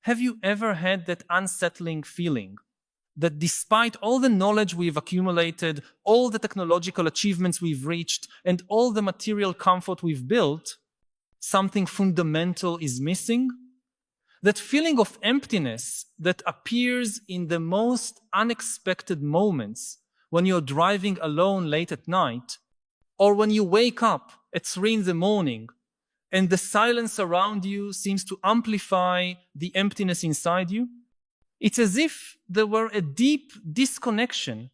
Have you ever had that unsettling feeling that despite all the knowledge we've accumulated, all the technological achievements we've reached, and all the material comfort we've built, something fundamental is missing? That feeling of emptiness that appears in the most unexpected moments when you're driving alone late at night, or when you wake up at 3 in the morning and the silence around you seems to amplify the emptiness inside you. It's as if there were a deep disconnection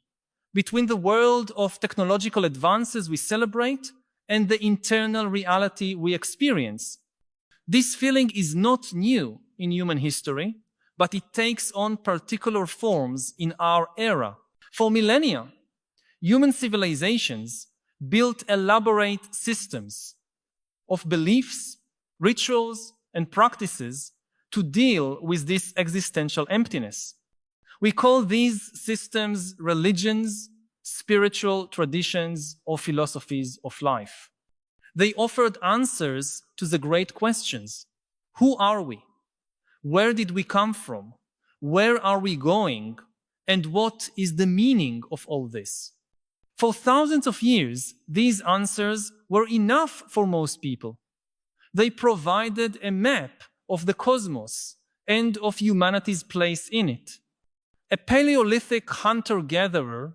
between the world of technological advances we celebrate and the internal reality we experience. This feeling is not new in human history, but it takes on particular forms in our era. For millennia, human civilizations built elaborate systems of beliefs, rituals, and practices to deal with this existential emptiness. We call these systems religions, spiritual traditions, or philosophies of life. They offered answers to the great questions. Who are we? Where did we come from? Where are we going? And what is the meaning of all this? For thousands of years, these answers were enough for most people. They provided a map of the cosmos and of humanity's place in it. A Paleolithic hunter-gatherer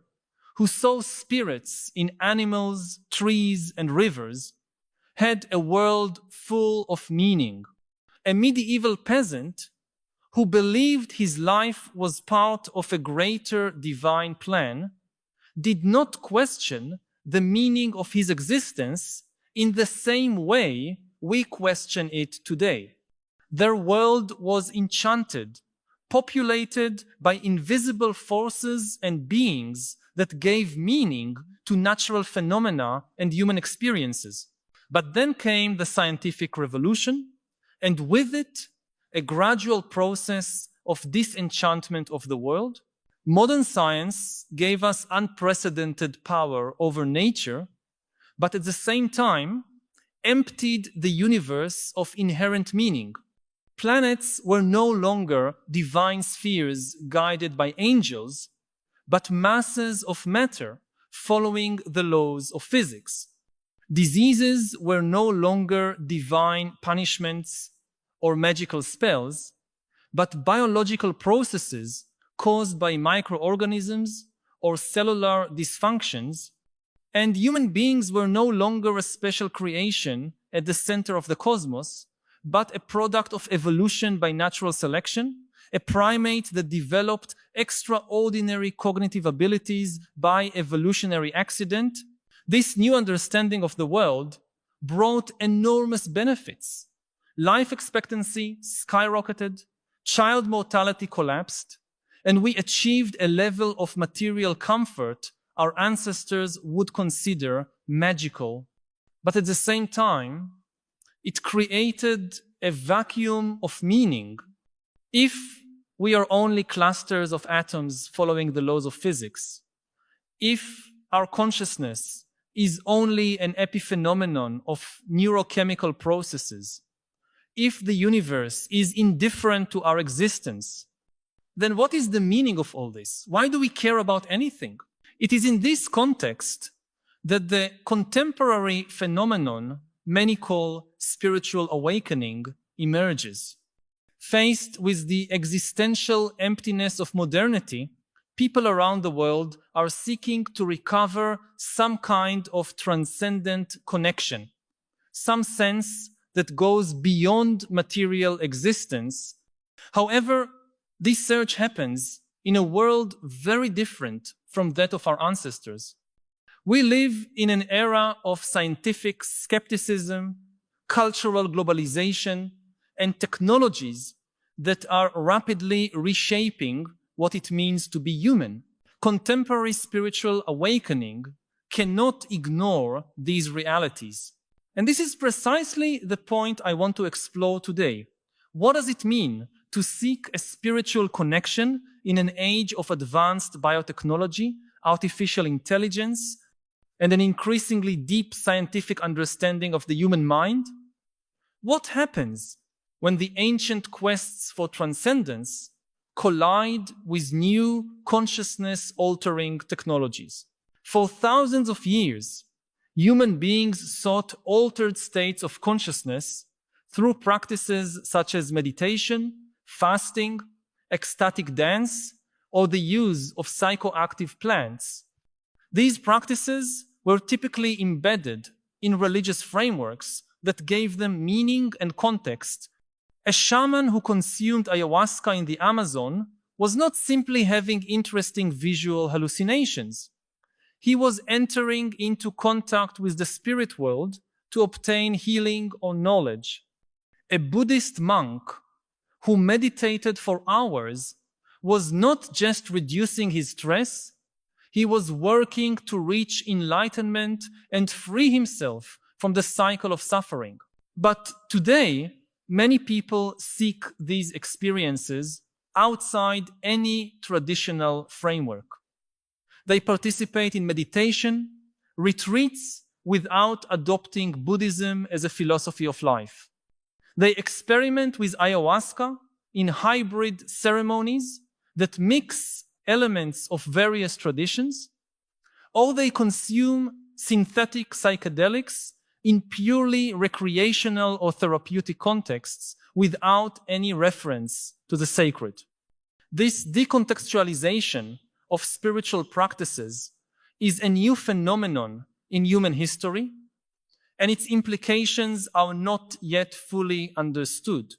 who saw spirits in animals, trees, and rivers had a world full of meaning. A medieval peasant who believed his life was part of a greater divine plan did not question the meaning of his existence in the same way we question it today. Their world was enchanted, populated by invisible forces and beings that gave meaning to natural phenomena and human experiences. But then came the scientific revolution, and with it, a gradual process of disenchantment of the world. Modern science gave us unprecedented power over nature, but at the same time, emptied the universe of inherent meaning. Planets were no longer divine spheres guided by angels, but masses of matter following the laws of physics. Diseases were no longer divine punishments or magical spells, but biological processes caused by microorganisms or cellular dysfunctions, and human beings were no longer a special creation at the center of the cosmos, but a product of evolution by natural selection, a primate that developed extraordinary cognitive abilities by evolutionary accident. This new understanding of the world brought enormous benefits. Life expectancy skyrocketed, child mortality collapsed, and we achieved a level of material comfort our ancestors would consider magical. But at the same time, it created a vacuum of meaning. If we are only clusters of atoms following the laws of physics, if our consciousness is only an epiphenomenon of neurochemical processes, if the universe is indifferent to our existence, then what is the meaning of all this? Why do we care about anything? It is in this context that the contemporary phenomenon many call spiritual awakening emerges. Faced with the existential emptiness of modernity, people around the world are seeking to recover some kind of transcendent connection, some sense that goes beyond material existence. However, this search happens in a world very different from that of our ancestors. We live in an era of scientific skepticism, cultural globalization, and technologies that are rapidly reshaping what it means to be human. Contemporary spiritual awakening cannot ignore these realities. And this is precisely the point I want to explore today. What does it mean to seek a spiritual connection in an age of advanced biotechnology, artificial intelligence, and an increasingly deep scientific understanding of the human mind? What happens when the ancient quests for transcendence collide with new consciousness-altering technologies. For thousands of years, human beings sought altered states of consciousness through practices such as meditation, fasting, ecstatic dance, or the use of psychoactive plants. These practices were typically embedded in religious frameworks that gave them meaning and context. A shaman who consumed ayahuasca in the Amazon was not simply having interesting visual hallucinations. He was entering into contact with the spirit world to obtain healing or knowledge. A Buddhist monk who meditated for hours was not just reducing his stress, he was working to reach enlightenment and free himself from the cycle of suffering. But today, many people seek these experiences outside any traditional framework. They participate in meditation, retreats, without adopting Buddhism as a philosophy of life. They experiment with ayahuasca in hybrid ceremonies that mix elements of various traditions, or they consume synthetic psychedelics in purely recreational or therapeutic contexts without any reference to the sacred. This decontextualization of spiritual practices is a new phenomenon in human history, and its implications are not yet fully understood.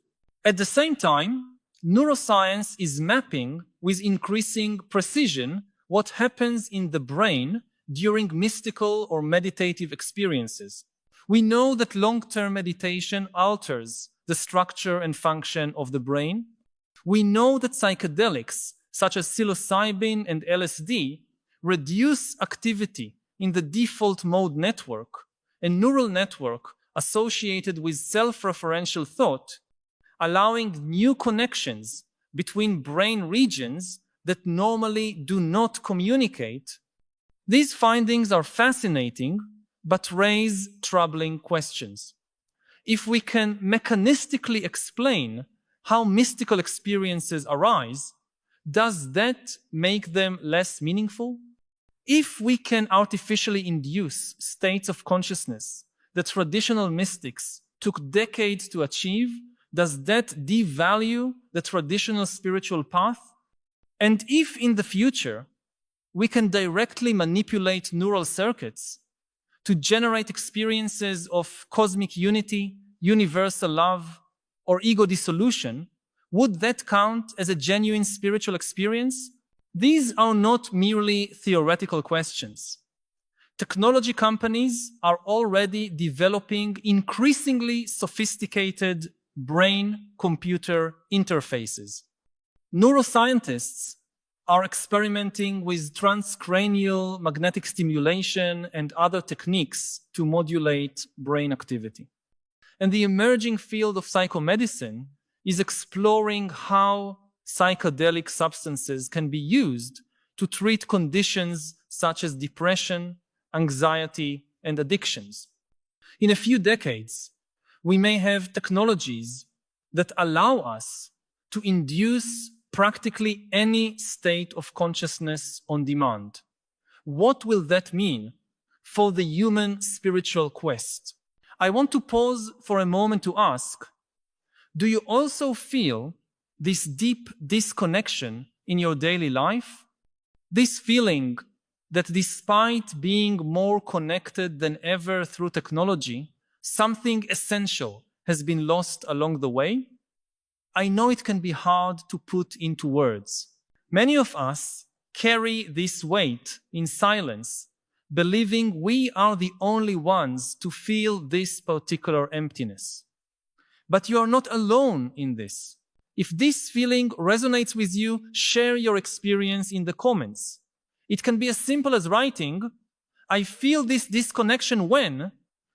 At the same time, neuroscience is mapping with increasing precision what happens in the brain during mystical or meditative experiences. We know that long-term meditation alters the structure and function of the brain. We know that psychedelics, such as psilocybin and LSD, reduce activity in the default mode network, a neural network associated with self-referential thought, allowing new connections between brain regions that normally do not communicate. These findings are fascinating, but raise troubling questions. If we can mechanistically explain how mystical experiences arise, does that make them less meaningful? If we can artificially induce states of consciousness that traditional mystics took decades to achieve, does that devalue the traditional spiritual path? And if in the future we can directly manipulate neural circuits to generate experiences of cosmic unity, universal love, or ego dissolution, would that count as a genuine spiritual experience? These are not merely theoretical questions. Technology companies are already developing increasingly sophisticated brain-computer interfaces. Neuroscientists are experimenting with transcranial magnetic stimulation and other techniques to modulate brain activity. And the emerging field of psychomedicine is exploring how psychedelic substances can be used to treat conditions such as depression, anxiety, and addictions. In a few decades, we may have technologies that allow us to induce practically any state of consciousness on demand. What will that mean for the human spiritual quest? I want to pause for a moment to ask, do you also feel this deep disconnection in your daily life? This feeling that despite being more connected than ever through technology, something essential has been lost along the way? I know it can be hard to put into words. Many of us carry this weight in silence, believing we are the only ones to feel this particular emptiness. But you are not alone in this. If this feeling resonates with you, share your experience in the comments. It can be as simple as writing, "I feel this disconnection when,"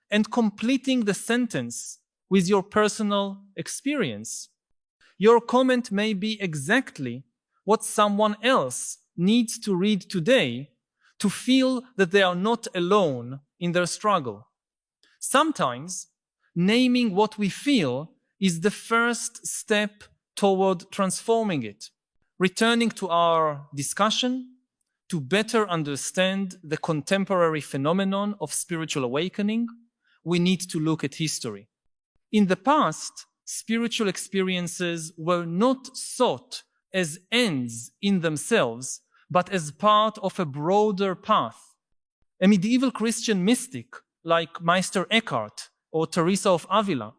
and completing the sentence with your personal experience. Your comment may be exactly what someone else needs to read today to feel that they are not alone in their struggle. Sometimes, naming what we feel is the first step toward transforming it. Returning to our discussion, to better understand the contemporary phenomenon of spiritual awakening, we need to look at history. In the past, spiritual experiences were not sought as ends in themselves, but as part of a broader path. A medieval Christian mystic like Meister Eckhart or Teresa of Avila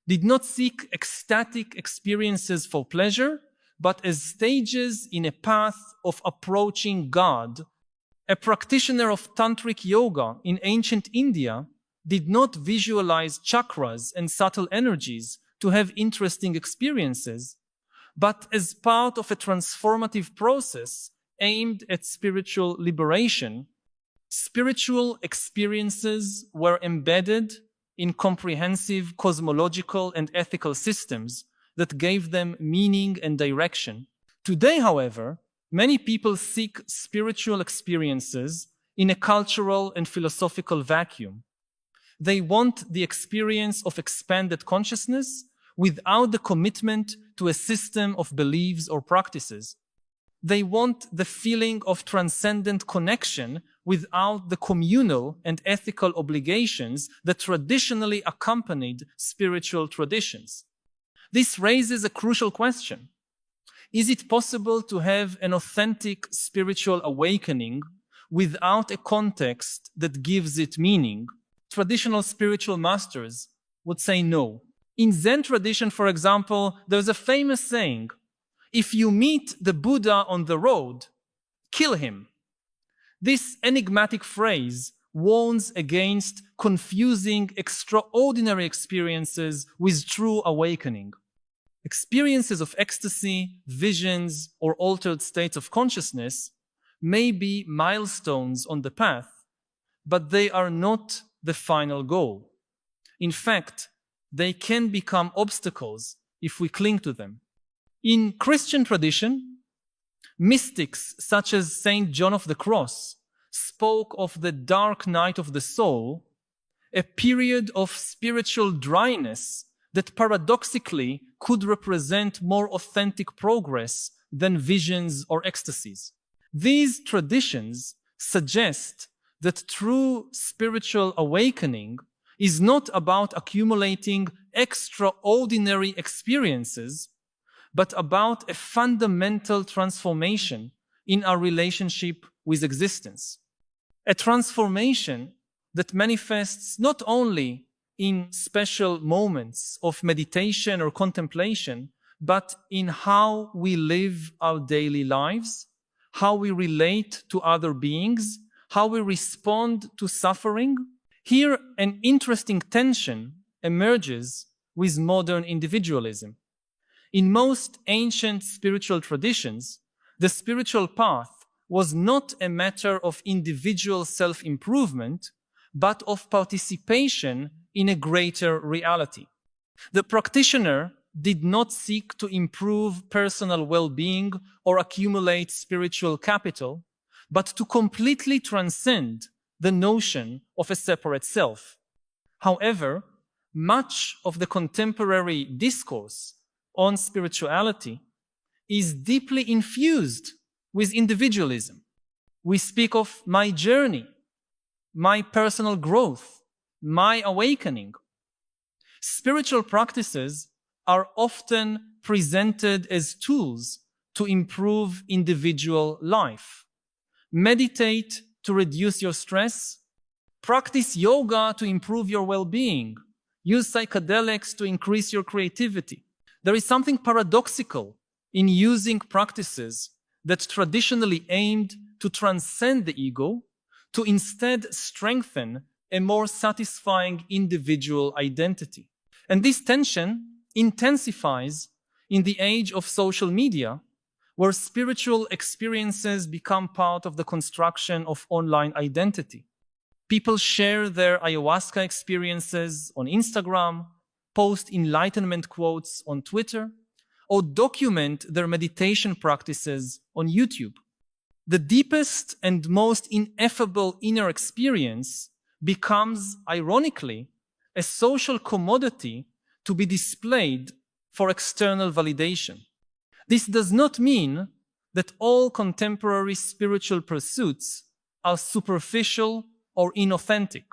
did not seek ecstatic experiences for pleasure, but as stages in a path of approaching God. A practitioner of tantric yoga in ancient India did not visualize chakras and subtle energies to have interesting experiences, but as part of a transformative process aimed at spiritual liberation. Spiritual experiences were embedded in comprehensive cosmological and ethical systems that gave them meaning and direction. Today, however, many people seek spiritual experiences in a cultural and philosophical vacuum. They want the experience of expanded consciousness without the commitment to a system of beliefs or practices. They want the feeling of transcendent connection without the communal and ethical obligations that traditionally accompanied spiritual traditions. This raises a crucial question. Is it possible to have an authentic spiritual awakening without a context that gives it meaning? Traditional spiritual masters would say no. In Zen tradition, for example, there's a famous saying, if you meet the Buddha on the road, kill him. This enigmatic phrase warns against confusing extraordinary experiences with true awakening. Experiences of ecstasy, visions, or altered states of consciousness may be milestones on the path, but they are not the final goal. In fact, they can become obstacles if we cling to them. In Christian tradition, mystics such as Saint John of the Cross spoke of the dark night of the soul, a period of spiritual dryness that paradoxically could represent more authentic progress than visions or ecstasies. These traditions suggest that true spiritual awakening is not about accumulating extraordinary experiences, but about a fundamental transformation in our relationship with existence. A transformation that manifests not only in special moments of meditation or contemplation, but in how we live our daily lives, how we relate to other beings, how we respond to suffering. Here, an interesting tension emerges with modern individualism. In most ancient spiritual traditions, the spiritual path was not a matter of individual self-improvement, but of participation in a greater reality. The practitioner did not seek to improve personal well-being or accumulate spiritual capital, but to completely transcend the notion of a separate self. However, much of the contemporary discourse on spirituality is deeply infused with individualism. We speak of my journey, my personal growth, my awakening. Spiritual practices are often presented as tools to improve individual life. Meditate to reduce your stress. Practice yoga to improve your well-being. Use psychedelics to increase your creativity. There is something paradoxical in using practices that traditionally aimed to transcend the ego to instead strengthen a more satisfying individual identity. And this tension intensifies in the age of social media, where spiritual experiences become part of the construction of online identity. People share their ayahuasca experiences on Instagram, post enlightenment quotes on Twitter, or document their meditation practices on YouTube. The deepest and most ineffable inner experience becomes, ironically, a social commodity to be displayed for external validation. This does not mean that all contemporary spiritual pursuits are superficial or inauthentic.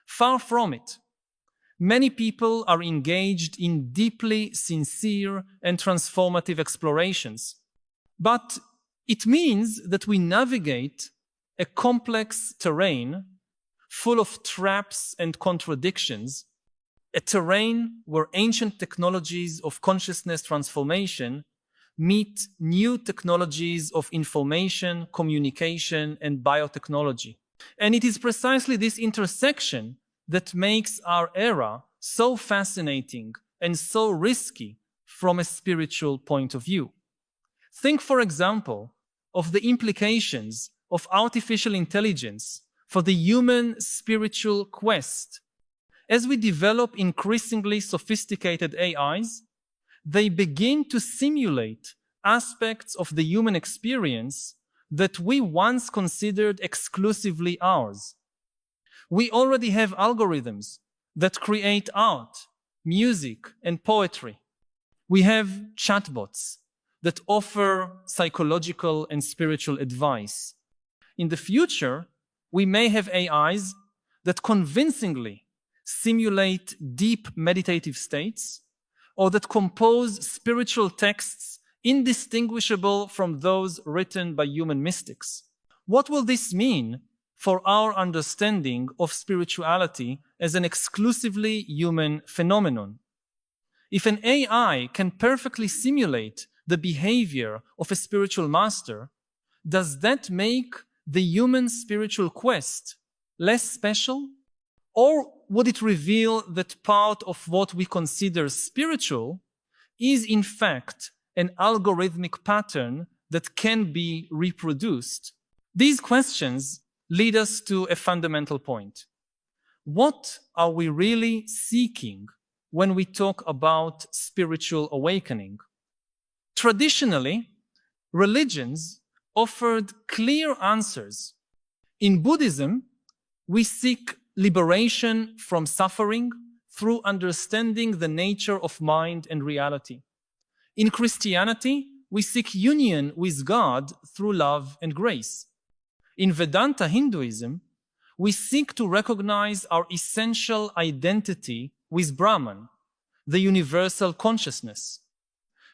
Far from it. Many people are engaged in deeply sincere and transformative explorations. But it means that we navigate a complex terrain full of traps and contradictions, a terrain where ancient technologies of consciousness transformation meet new technologies of information, communication, and biotechnology. And it is precisely this intersection that makes our era so fascinating and so risky from a spiritual point of view. Think, for example, of the implications of artificial intelligence for the human spiritual quest. As we develop increasingly sophisticated AIs, they begin to simulate aspects of the human experience that we once considered exclusively ours. We already have algorithms that create art, music, and poetry. We have chatbots that offer psychological and spiritual advice. In the future, we may have AIs that convincingly simulate deep meditative states or that compose spiritual texts indistinguishable from those written by human mystics. What will this mean for our understanding of spirituality as an exclusively human phenomenon? If an AI can perfectly simulate the behavior of a spiritual master, does that make the human spiritual quest less special? Or would it reveal that part of what we consider spiritual is in fact an algorithmic pattern that can be reproduced? These questions lead us to a fundamental point. What are we really seeking when we talk about spiritual awakening? Traditionally, religions offered clear answers. In Buddhism, we seek liberation from suffering through understanding the nature of mind and reality. In Christianity, we seek union with God through love and grace. In Vedanta Hinduism, we seek to recognize our essential identity with Brahman, the universal consciousness.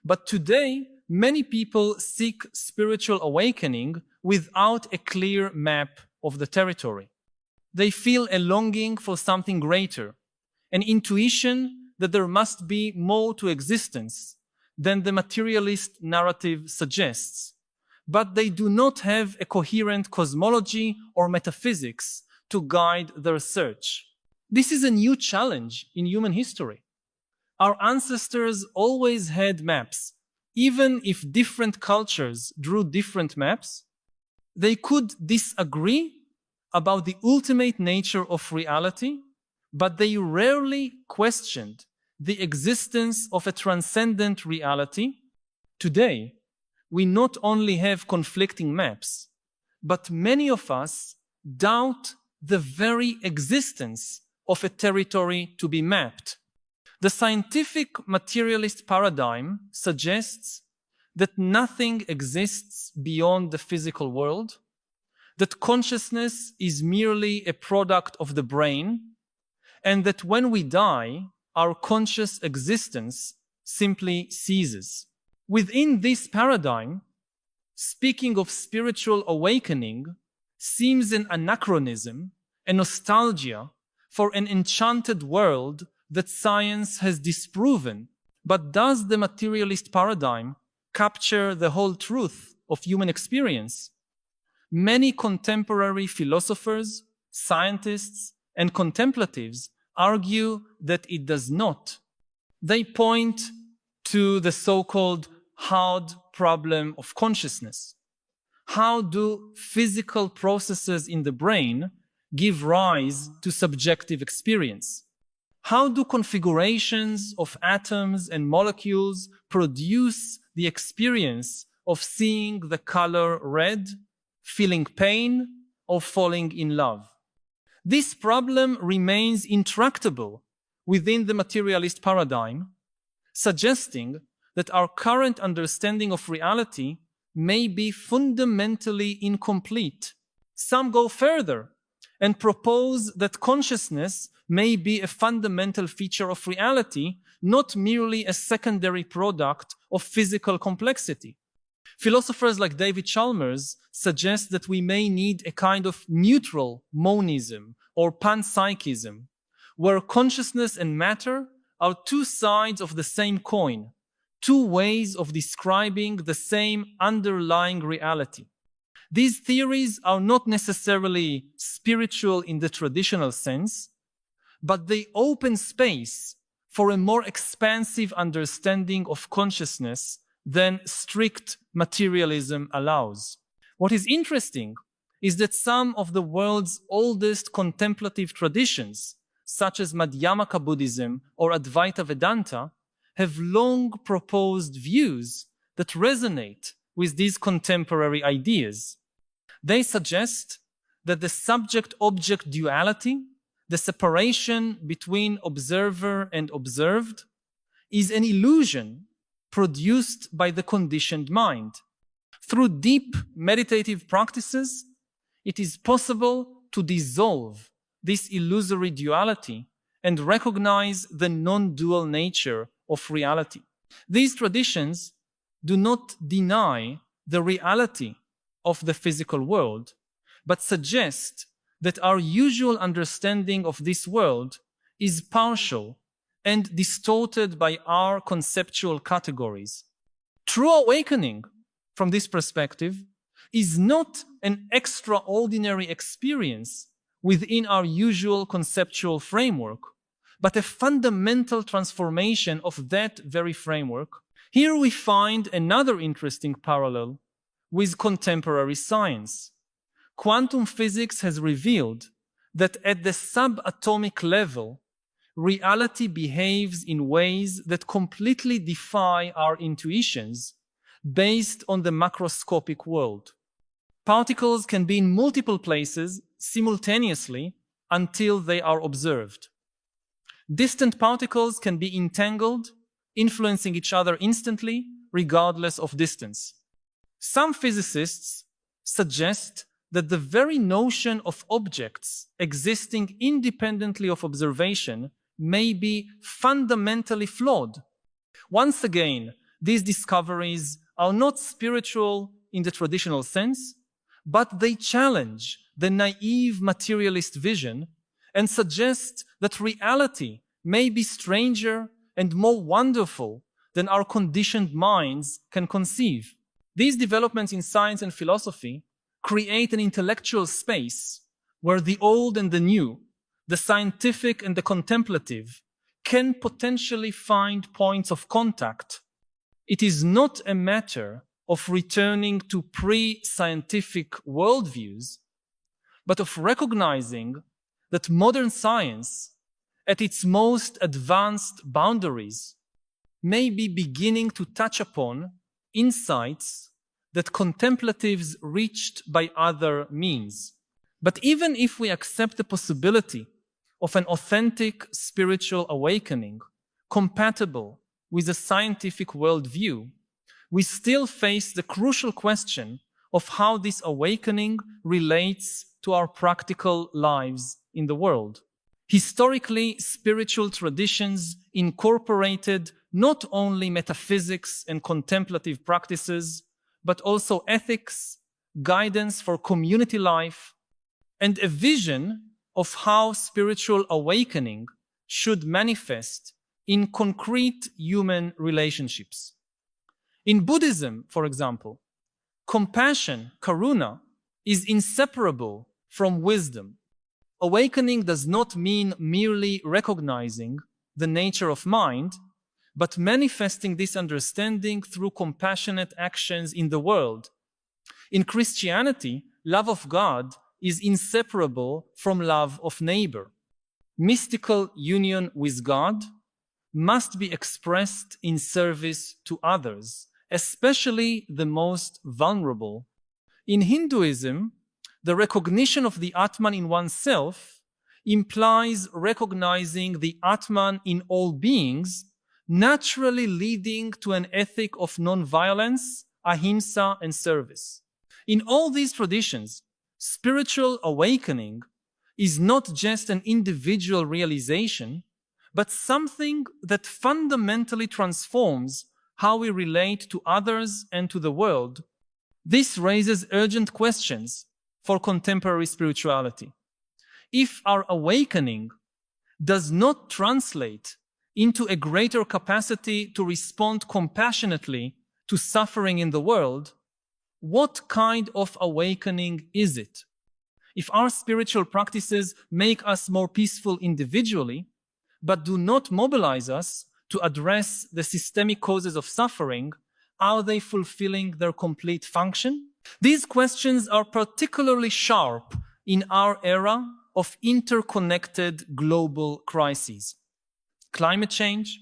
But today, many people seek spiritual awakening without a clear map of the territory. They feel a longing for something greater, an intuition that there must be more to existence than the materialist narrative suggests. But they do not have a coherent cosmology or metaphysics to guide their search. This is a new challenge in human history. Our ancestors always had maps. Even if different cultures drew different maps, they could disagree about the ultimate nature of reality, but they rarely questioned the existence of a transcendent reality. Today, we not only have conflicting maps, but many of us doubt the very existence of a territory to be mapped. The scientific materialist paradigm suggests that nothing exists beyond the physical world, that consciousness is merely a product of the brain, and that when we die, our conscious existence simply ceases. Within this paradigm, speaking of spiritual awakening seems an anachronism, a nostalgia for an enchanted world that science has disproven. But does the materialist paradigm capture the whole truth of human experience? Many contemporary philosophers, scientists, and contemplatives argue that it does not. They point to the so-called hard problem of consciousness. How do physical processes in the brain give rise to subjective experience? How do configurations of atoms and molecules produce the experience of seeing the color red, feeling pain, or falling in love? This problem remains intractable within the materialist paradigm, suggesting that our current understanding of reality may be fundamentally incomplete. Some go further and propose that consciousness may be a fundamental feature of reality, not merely a secondary product of physical complexity. Philosophers like David Chalmers suggest that we may need a kind of neutral monism or panpsychism, where consciousness and matter are two sides of the same coin, two ways of describing the same underlying reality. These theories are not necessarily spiritual in the traditional sense, but they open space for a more expansive understanding of consciousness than strict materialism allows. What is interesting is that some of the world's oldest contemplative traditions, such as Madhyamaka Buddhism or Advaita Vedanta, have long proposed views that resonate with these contemporary ideas. They suggest that the subject-object duality, the separation between observer and observed, is an illusion produced by the conditioned mind. Through deep meditative practices, it is possible to dissolve this illusory duality and recognize the non-dual nature of reality. These traditions do not deny the reality of the physical world, but suggest that our usual understanding of this world is partial and distorted by our conceptual categories. True awakening, from this perspective, is not an extraordinary experience within our usual conceptual framework, but a fundamental transformation of that very framework. Here we find another interesting parallel with contemporary science. Quantum physics has revealed that at the subatomic level, reality behaves in ways that completely defy our intuitions based on the macroscopic world. Particles can be in multiple places simultaneously until they are observed. Distant particles can be entangled, influencing each other instantly, regardless of distance. Some physicists suggest that the very notion of objects existing independently of observation may be fundamentally flawed. Once again, these discoveries are not spiritual in the traditional sense, but they challenge the naive materialist vision and suggest that reality may be stranger and more wonderful than our conditioned minds can conceive. These developments in science and philosophy create an intellectual space where the old and the new, the scientific and the contemplative, can potentially find points of contact. It is not a matter of returning to pre-scientific worldviews, but of recognizing that modern science, at its most advanced boundaries, may be beginning to touch upon insights that contemplatives reached by other means. But even if we accept the possibility of an authentic spiritual awakening compatible with a scientific worldview, we still face the crucial question of how this awakening relates to our practical lives in the world. Historically, spiritual traditions incorporated not only metaphysics and contemplative practices, but also ethics, guidance for community life, and a vision of how spiritual awakening should manifest in concrete human relationships. In Buddhism, for example, compassion, karuna, is inseparable from wisdom. Awakening does not mean merely recognizing the nature of mind, but manifesting this understanding through compassionate actions in the world. In Christianity, love of God is inseparable from love of neighbor. Mystical union with God must be expressed in service to others, especially the most vulnerable. In Hinduism, the recognition of the Atman in oneself implies recognizing the Atman in all beings, naturally leading to an ethic of non-violence, ahimsa, and service. In all these traditions, spiritual awakening is not just an individual realization, but something that fundamentally transforms how we relate to others and to the world. This raises urgent questions for contemporary spirituality. If our awakening does not translate into a greater capacity to respond compassionately to suffering in the world, what kind of awakening is it? If our spiritual practices make us more peaceful individually, but do not mobilize us to address the systemic causes of suffering, are they fulfilling their complete function? These questions are particularly sharp in our era of interconnected global crises. Climate change,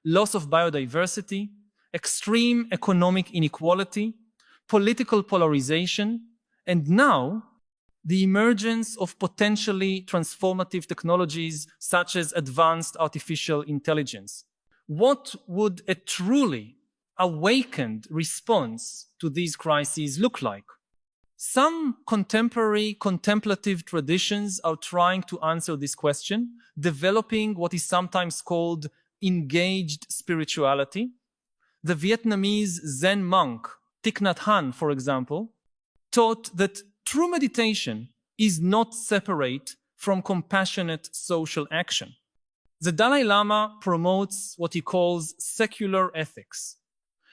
loss of biodiversity, extreme economic inequality, political polarization, and now the emergence of potentially transformative technologies such as advanced artificial intelligence. What would a truly awakened response to these crises look like? Some contemporary contemplative traditions are trying to answer this question, developing what is sometimes called engaged spirituality. The Vietnamese Zen monk Thich Nhat Hanh, for example, taught that true meditation is not separate from compassionate social action. The Dalai Lama promotes what he calls secular ethics,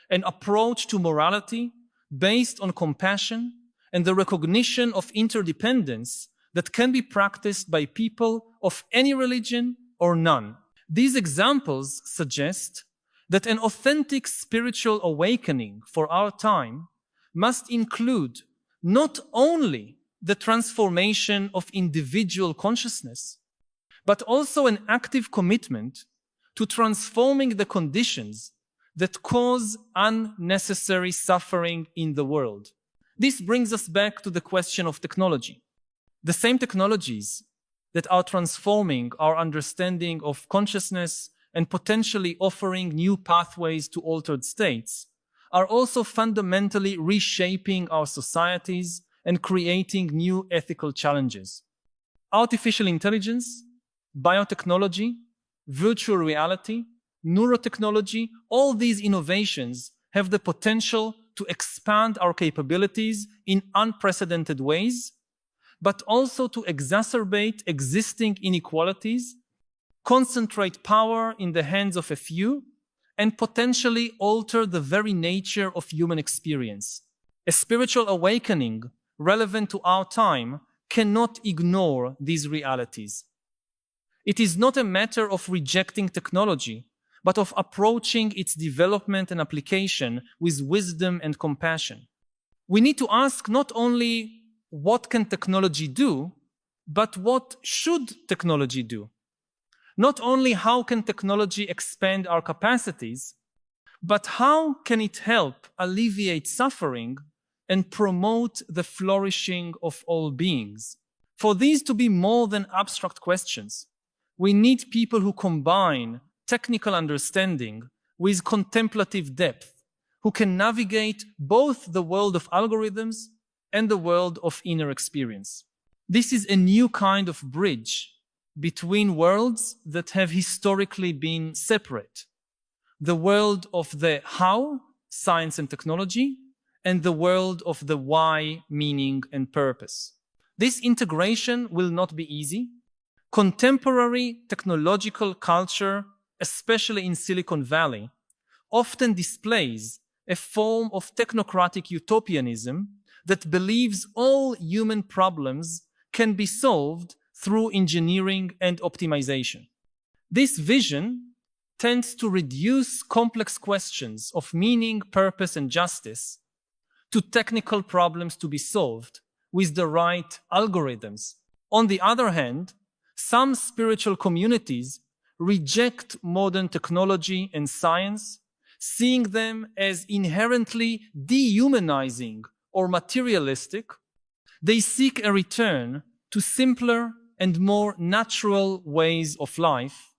an approach to morality based on compassion and the recognition of interdependence that can be practiced by people of any religion or none. These examples suggest that an authentic spiritual awakening for our time must include not only the transformation of individual consciousness, but also an active commitment to transforming the conditions that cause unnecessary suffering in the world. This brings us back to the question of technology. The same technologies that are transforming our understanding of consciousness and potentially offering new pathways to altered states are also fundamentally reshaping our societies and creating new ethical challenges. Artificial intelligence, biotechnology, virtual reality, neurotechnology, all these innovations have the potential to expand our capabilities in unprecedented ways, but also to exacerbate existing inequalities, concentrate power in the hands of a few, and potentially alter the very nature of human experience. A spiritual awakening relevant to our time cannot ignore these realities. It is not a matter of rejecting technology, but of approaching its development and application with wisdom and compassion. We need to ask not only what can technology do, but what should technology do? Not only how can technology expand our capacities, but how can it help alleviate suffering and promote the flourishing of all beings? For these to be more than abstract questions, we need people who combine technical understanding with contemplative depth, who can navigate both the world of algorithms and the world of inner experience. This is a new kind of bridge between worlds that have historically been separate. The world of the how, science and technology, and the world of the why, meaning and purpose. This integration will not be easy. Contemporary technological culture, especially in Silicon Valley, often displays a form of technocratic utopianism that believes all human problems can be solved through engineering and optimization. This vision tends to reduce complex questions of meaning, purpose, and justice to technical problems to be solved with the right algorithms. On the other hand, some spiritual communities reject modern technology and science, seeing them as inherently dehumanizing or materialistic. They seek a return to simpler, and more natural ways of life,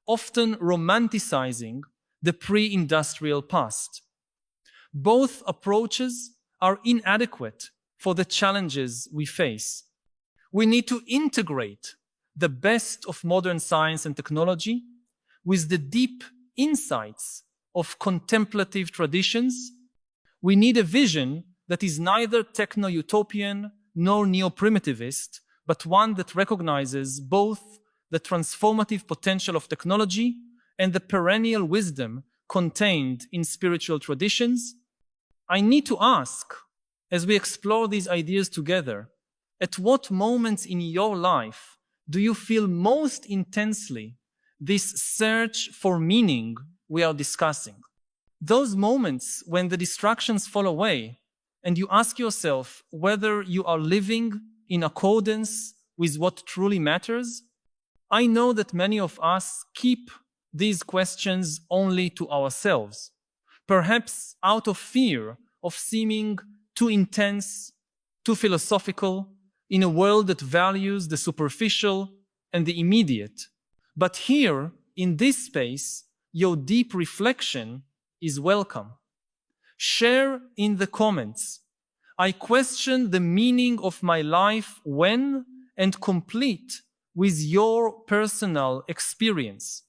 often romanticizing the pre-industrial past. Both approaches are inadequate for the challenges we face. We need to integrate the best of modern science and technology with the deep insights of contemplative traditions. We need a vision that is neither techno-utopian nor neo-primitivist, but one that recognizes both the transformative potential of technology and the perennial wisdom contained in spiritual traditions. I need to ask, as we explore these ideas together, at what moments in your life do you feel most intensely this search for meaning we are discussing? Those moments when the distractions fall away and you ask yourself whether you are living in accordance with what truly matters? I know that many of us keep these questions only to ourselves, perhaps out of fear of seeming too intense, too philosophical, in a world that values the superficial and the immediate. But here, in this space, your deep reflection is welcome. Share in the comments. I question the meaning of my life when, and complete with your personal experience.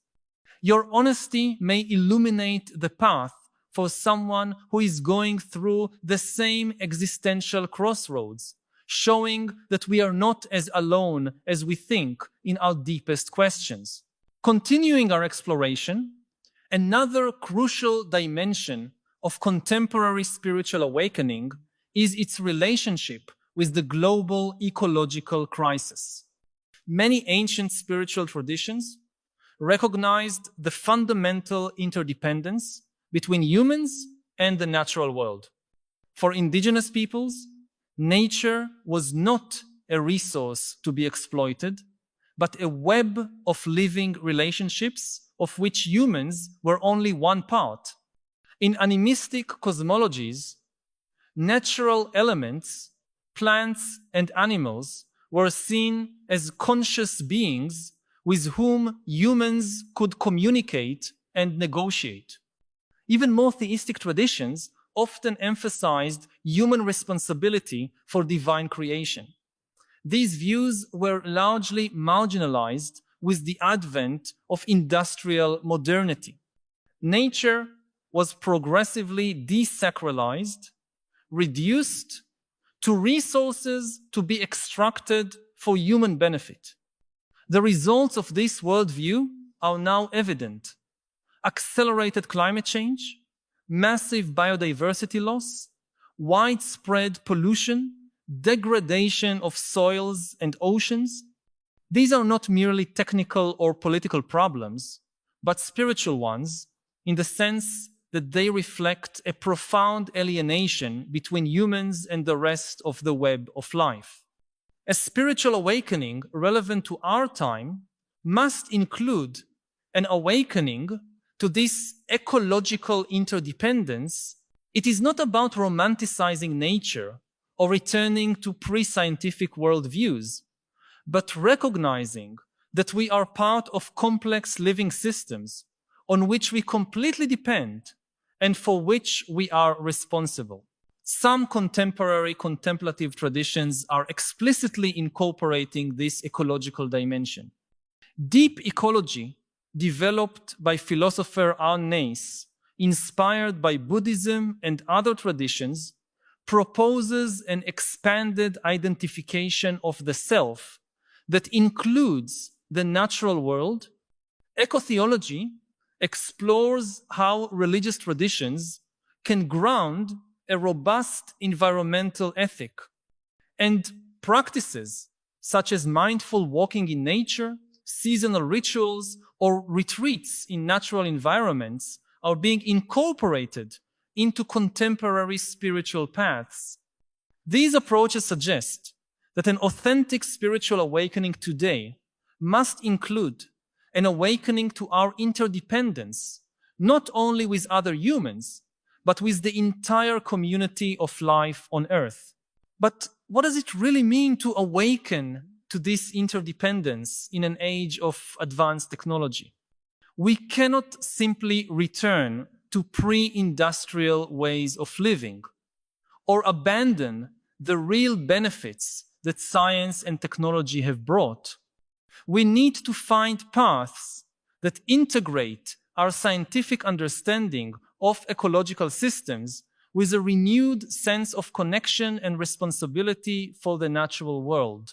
Your honesty may illuminate the path for someone who is going through the same existential crossroads, showing that we are not as alone as we think in our deepest questions. Continuing our exploration, another crucial dimension of contemporary spiritual awakening is its relationship with the global ecological crisis. Many ancient spiritual traditions recognized the fundamental interdependence between humans and the natural world. For indigenous peoples, nature was not a resource to be exploited, but a web of living relationships of which humans were only one part. In animistic cosmologies, natural elements, plants and animals were seen as conscious beings with whom humans could communicate and negotiate. Even more theistic traditions often emphasized human responsibility for divine creation. These views were largely marginalized with the advent of industrial modernity. Nature was progressively desacralized, reduced to resources to be extracted for human benefit. The results of this worldview are now evident: accelerated climate change, massive biodiversity loss, widespread pollution, degradation of soils and oceans. These are not merely technical or political problems, but spiritual ones, in the sense that they reflect a profound alienation between humans and the rest of the web of life. A spiritual awakening relevant to our time must include an awakening to this ecological interdependence. It is not about romanticizing nature or returning to pre-scientific worldviews, but recognizing that we are part of complex living systems on which we completely depend and for which we are responsible. Some contemporary contemplative traditions are explicitly incorporating this ecological dimension. Deep ecology, developed by philosopher Arne Naess, inspired by Buddhism and other traditions, proposes an expanded identification of the self that includes the natural world. Ecotheology explores how religious traditions can ground a robust environmental ethic, and practices such as mindful walking in nature, seasonal rituals, or retreats in natural environments are being incorporated into contemporary spiritual paths. These approaches suggest that an authentic spiritual awakening today must include an awakening to our interdependence, not only with other humans, but with the entire community of life on Earth. But what does it really mean to awaken to this interdependence in an age of advanced technology. We cannot simply return to pre-industrial ways of living or abandon the real benefits that science and technology have brought. We need to find paths that integrate our scientific understanding of ecological systems with a renewed sense of connection and responsibility for the natural world.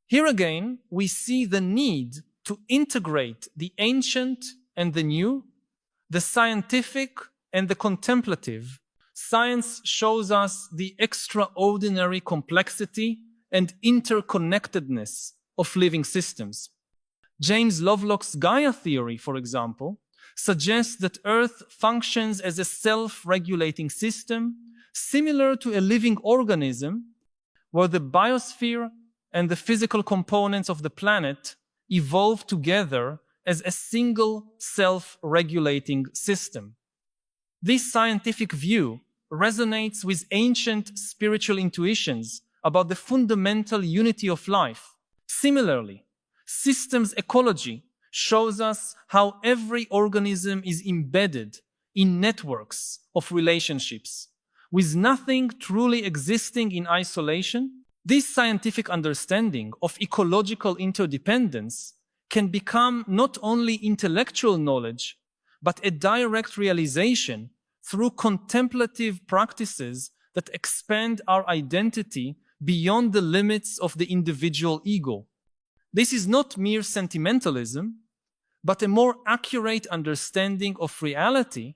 Here again, we see the need to integrate the ancient and the new, the scientific and the contemplative. Science shows us the extraordinary complexity and interconnectedness of living systems. James Lovelock's Gaia theory, for example, suggests that Earth functions as a self-regulating system similar to a living organism where the biosphere and the physical components of the planet evolve together as a single self-regulating system. This scientific view resonates with ancient spiritual intuitions about the fundamental unity of life. Similarly, systems ecology shows us how every organism is embedded in networks of relationships, with nothing truly existing in isolation. This scientific understanding of ecological interdependence can become not only intellectual knowledge, but a direct realization through contemplative practices that expand our identity beyond the limits of the individual ego. This is not mere sentimentalism, but a more accurate understanding of reality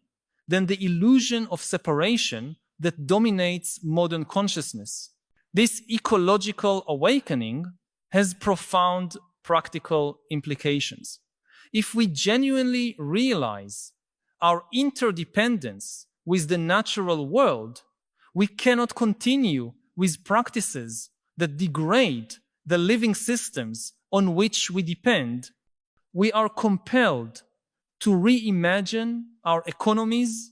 than the illusion of separation that dominates modern consciousness. This ecological awakening has profound practical implications. If we genuinely realize our interdependence with the natural world, we cannot continue with practices that degrade the living systems on which we depend. We are compelled to reimagine our economies,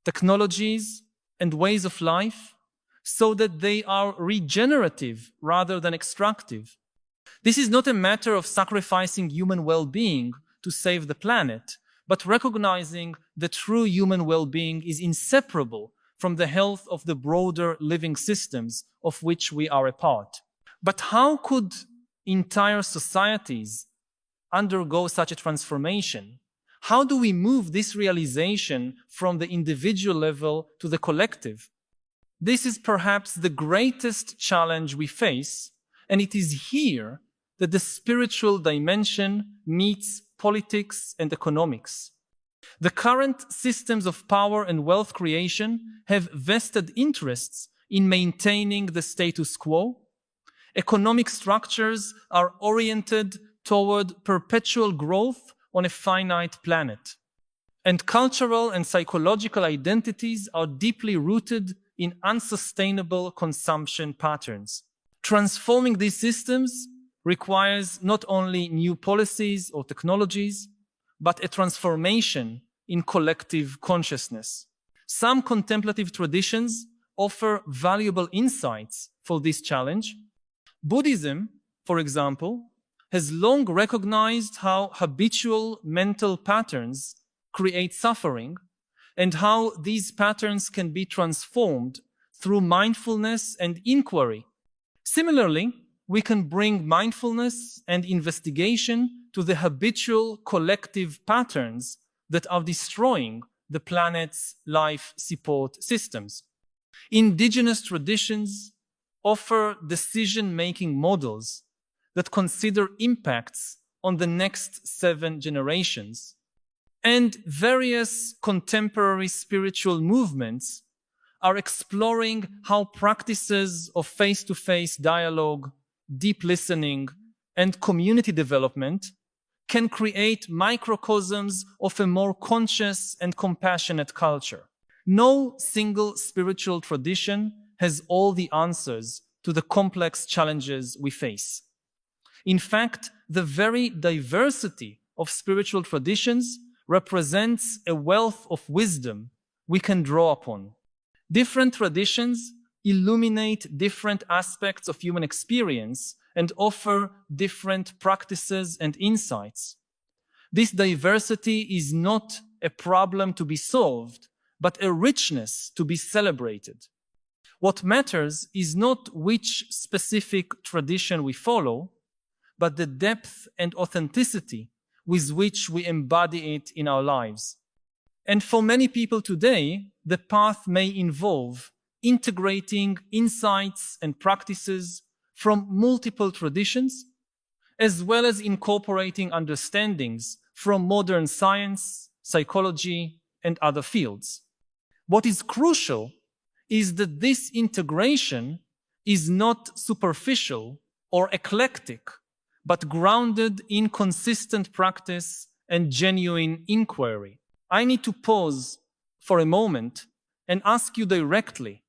technologies, and ways of life so that they are regenerative rather than extractive. This is not a matter of sacrificing human well-being to save the planet, but recognizing that true human well-being is inseparable from the health of the broader living systems of which we are a part. But how could entire societies undergo such a transformation? How do we move this realization from the individual level to the collective? This is perhaps the greatest challenge we face, and it is here that the spiritual dimension meets politics and economics. The current systems of power and wealth creation have vested interests in maintaining the status quo. Economic structures are oriented toward perpetual growth on a finite planet. And cultural and psychological identities are deeply rooted in unsustainable consumption patterns. Transforming these systems requires not only new policies or technologies, but a transformation in collective consciousness. Some contemplative traditions offer valuable insights for this challenge. Buddhism, for example, has long recognized how habitual mental patterns create suffering and how these patterns can be transformed through mindfulness and inquiry. Similarly, we can bring mindfulness and investigation to the habitual collective patterns that are destroying the planet's life support systems. Indigenous traditions offer decision-making models that consider impacts on the next 7 generations. And various contemporary spiritual movements are exploring how practices of face-to-face dialogue, deep listening, and community development can create microcosms of a more conscious and compassionate culture. No single spiritual tradition has all the answers to the complex challenges we face. In fact, the very diversity of spiritual traditions represents a wealth of wisdom we can draw upon. Different traditions illuminate different aspects of human experience and offer different practices and insights. This diversity is not a problem to be solved, but a richness to be celebrated. What matters is not which specific tradition we follow, but the depth and authenticity with which we embody it in our lives. And for many people today, the path may involve integrating insights and practices from multiple traditions, as well as incorporating understandings from modern science, psychology, and other fields. What is crucial is that this integration is not superficial or eclectic, but grounded in consistent practice and genuine inquiry. I need to pause for a moment and ask you directly,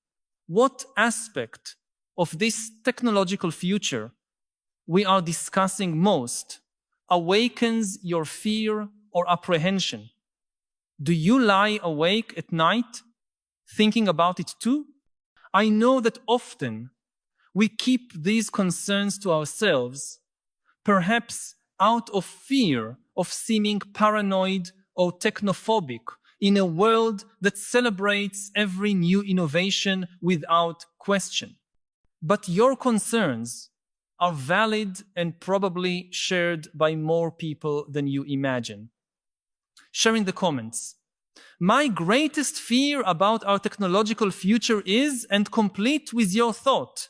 what aspect of this technological future we are discussing most awakens your fear or apprehension? Do you lie awake at night thinking about it too? I know that often we keep these concerns to ourselves, perhaps out of fear of seeming paranoid or technophobic in a world that celebrates every new innovation without question. But your concerns are valid and probably shared by more people than you imagine. Share in the comments. My greatest fear about our technological future is, and complete with your thought.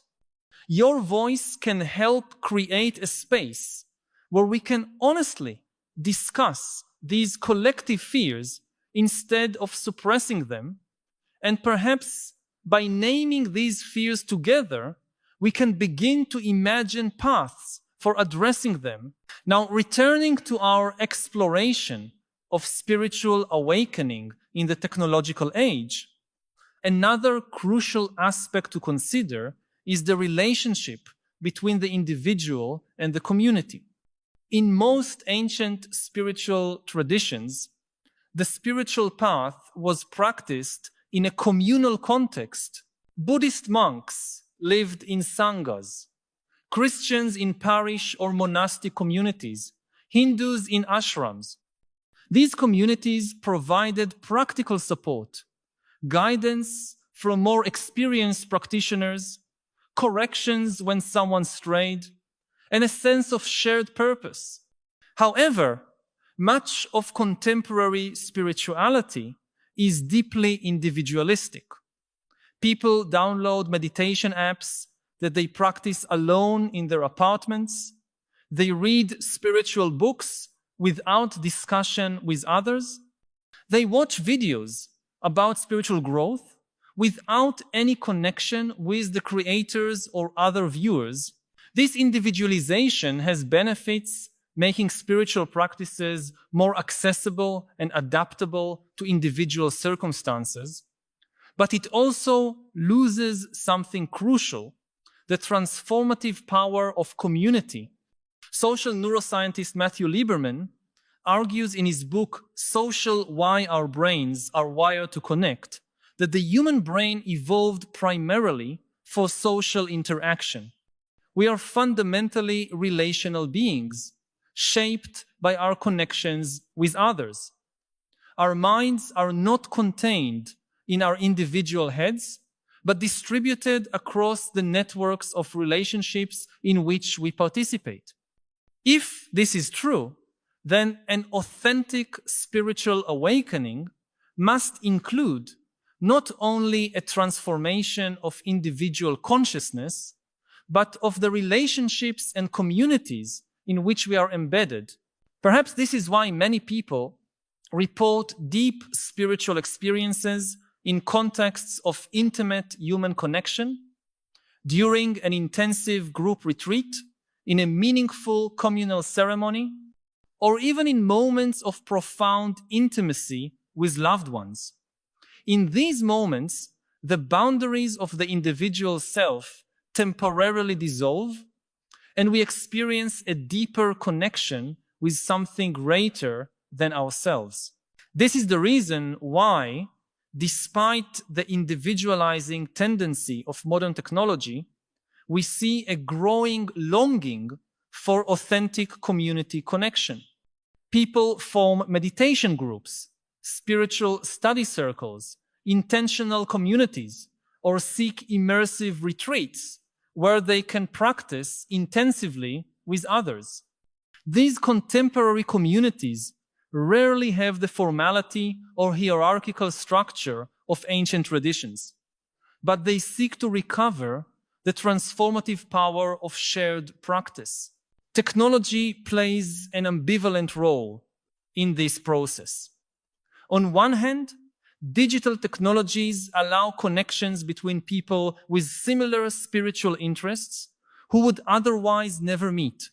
Your voice can help create a space where we can honestly discuss these collective fears instead of suppressing them, and perhaps by naming these fears together, we can begin to imagine paths for addressing them. Now, returning to our exploration of spiritual awakening in the technological age, another crucial aspect to consider is the relationship between the individual and the community. In most ancient spiritual traditions, the spiritual path was practiced in a communal context. Buddhist monks lived in sanghas, Christians in parish or monastic communities, Hindus in ashrams. These communities provided practical support, guidance from more experienced practitioners, corrections when someone strayed, and a sense of shared purpose. However, much of contemporary spirituality is deeply individualistic. People download meditation apps that they practice alone in their apartments. They read spiritual books without discussion with others. They watch videos about spiritual growth without any connection with the creators or other viewers. This individualization has benefits, making spiritual practices more accessible and adaptable to individual circumstances. But it also loses something crucial, the transformative power of community. Social neuroscientist Matthew Lieberman argues in his book, Social: Why Our Brains Are Wired to Connect, that the human brain evolved primarily for social interaction. We are fundamentally relational beings, shaped by our connections with others. Our minds are not contained in our individual heads, but distributed across the networks of relationships in which we participate. If this is true, then an authentic spiritual awakening must include not only a transformation of individual consciousness, but of the relationships and communities in which we are embedded. Perhaps this is why many people report deep spiritual experiences in contexts of intimate human connection, during an intensive group retreat, in a meaningful communal ceremony, or even in moments of profound intimacy with loved ones. In these moments, the boundaries of the individual self temporarily dissolve, and we experience a deeper connection with something greater than ourselves. This is the reason why despite the individualizing tendency of modern technology, we see a growing longing for authentic community connection. People form meditation groups, spiritual study circles, intentional communities, or seek immersive retreats where they can practice intensively with others. These contemporary communities rarely have the formality or hierarchical structure of ancient traditions, but they seek to recover the transformative power of shared practice. Technology plays an ambivalent role in this process. On one hand, digital technologies allow connections between people with similar spiritual interests who would otherwise never meet.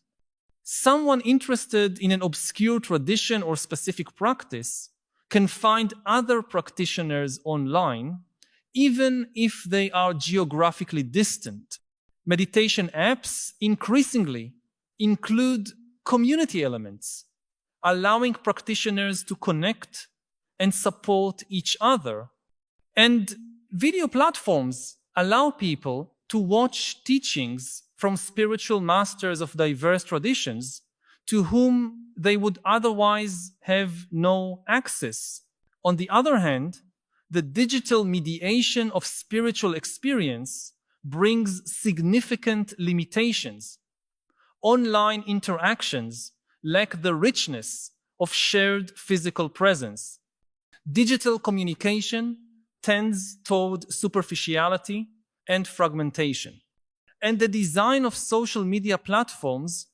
Someone interested in an obscure tradition or specific practice can find other practitioners online, even if they are geographically distant. Meditation apps increasingly include community elements, allowing practitioners to connect and support each other. And video platforms allow people to watch teachings from spiritual masters of diverse traditions to whom they would otherwise have no access. On the other hand, the digital mediation of spiritual experience brings significant limitations. Online interactions lack the richness of shared physical presence. Digital communication tends toward superficiality and fragmentation. And the design of social media platforms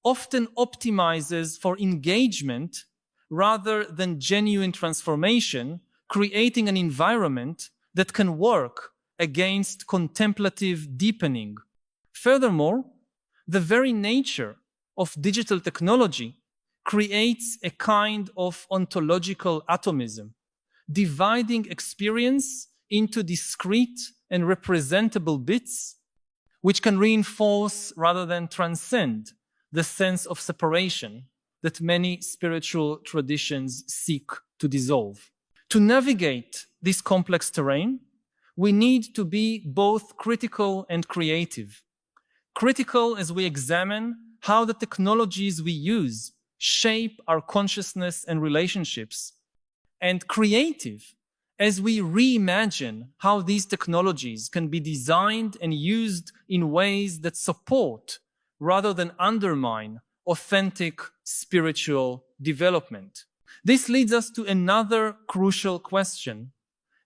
often optimizes for engagement rather than genuine transformation, creating an environment that can work against contemplative deepening. Furthermore, the very nature of digital technology creates a kind of ontological atomism, dividing experience into discrete and representable bits, which can reinforce rather than transcend the sense of separation that many spiritual traditions seek to dissolve. To navigate this complex terrain, we need to be both critical and creative. Critical as we examine how the technologies we use shape our consciousness and relationships, and creative as we reimagine how these technologies can be designed and used in ways that support rather than undermine authentic spiritual development. This leads us to another crucial question: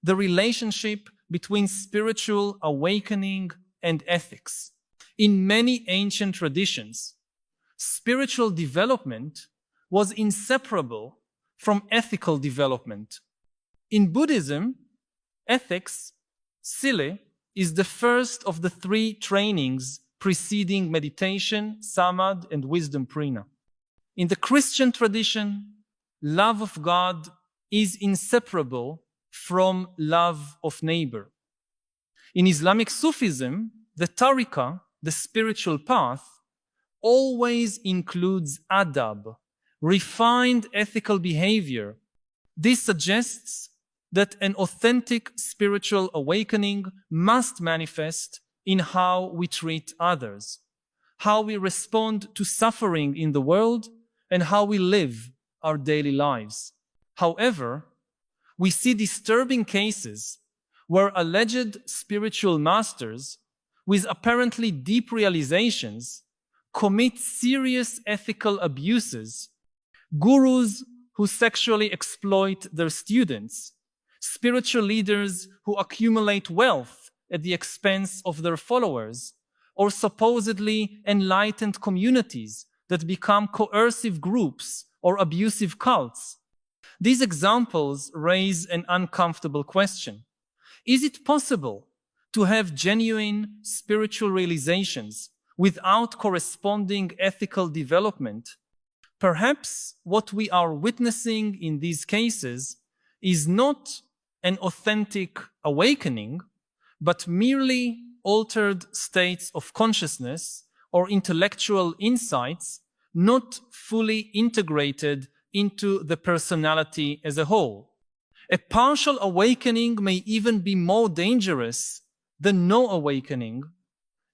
the relationship between spiritual awakening and ethics. In many ancient traditions, spiritual development was inseparable from ethical development. In Buddhism, ethics, sila, is the first of the three trainings preceding meditation, samadhi, and wisdom prana. In the Christian tradition, love of God is inseparable from love of neighbor. In Islamic Sufism, the tariqah, the spiritual path, always includes adab, refined ethical behavior. This suggests that an authentic spiritual awakening must manifest in how we treat others, how we respond to suffering in the world, and how we live our daily lives. However, we see disturbing cases where alleged spiritual masters with apparently deep realizations commit serious ethical abuses. Gurus who sexually exploit their students, spiritual leaders who accumulate wealth at the expense of their followers, or supposedly enlightened communities that become coercive groups or abusive cults. These examples raise an uncomfortable question. Is it possible to have genuine spiritual realizations without corresponding ethical development? Perhaps what we are witnessing in these cases is not an authentic awakening, but merely altered states of consciousness or intellectual insights not fully integrated into the personality as a whole. A partial awakening may even be more dangerous than no awakening,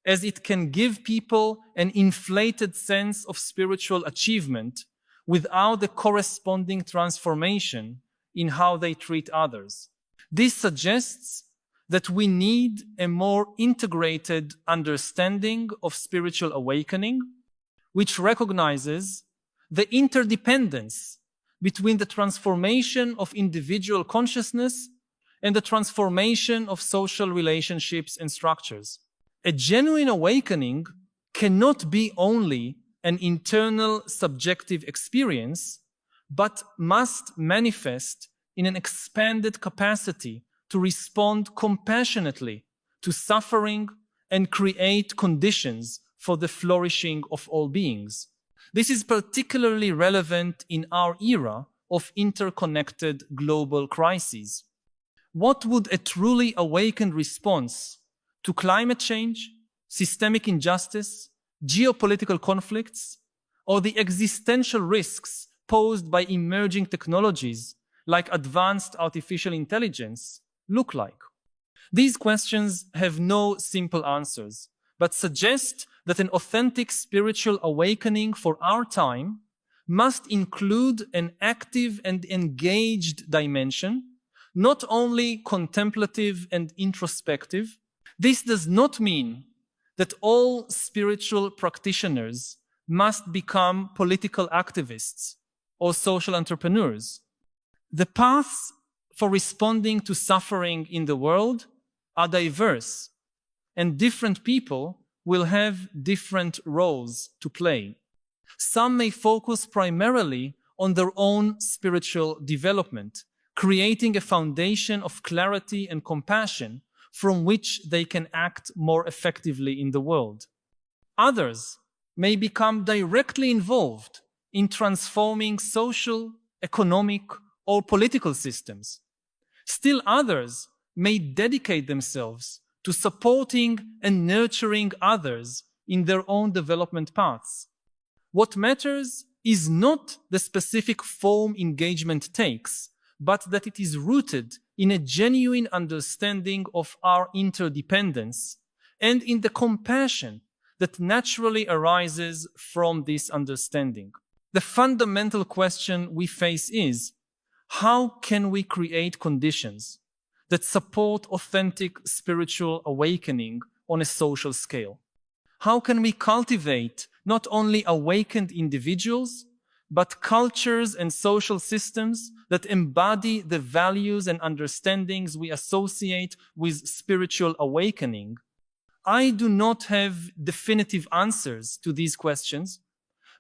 as it can give people an inflated sense of spiritual achievement without the corresponding transformation in how they treat others. This suggests that we need a more integrated understanding of spiritual awakening, which recognizes the interdependence between the transformation of individual consciousness and the transformation of social relationships and structures. A genuine awakening cannot be only an internal subjective experience, but must manifest in an expanded capacity to respond compassionately to suffering and create conditions for the flourishing of all beings. This is particularly relevant in our era of interconnected global crises. What would a truly awakened response to climate change, systemic injustice, geopolitical conflicts, or the existential risks posed by emerging technologies like advanced artificial intelligence look like? These questions have no simple answers, but suggest that an authentic spiritual awakening for our time must include an active and engaged dimension, not only contemplative and introspective. This does not mean that all spiritual practitioners must become political activists or social entrepreneurs. The paths for responding to suffering in the world are diverse, and different people will have different roles to play. Some may focus primarily on their own spiritual development, creating a foundation of clarity and compassion from which they can act more effectively in the world. Others may become directly involved in transforming social, economic, or political systems. Still others may dedicate themselves to supporting and nurturing others in their own development paths. What matters is not the specific form engagement takes, but that it is rooted in a genuine understanding of our interdependence and in the compassion that naturally arises from this understanding. The fundamental question we face is, how can we create conditions that support authentic spiritual awakening on a social scale? How can we cultivate not only awakened individuals, but cultures and social systems that embody the values and understandings we associate with spiritual awakening? I do not have definitive answers to these questions,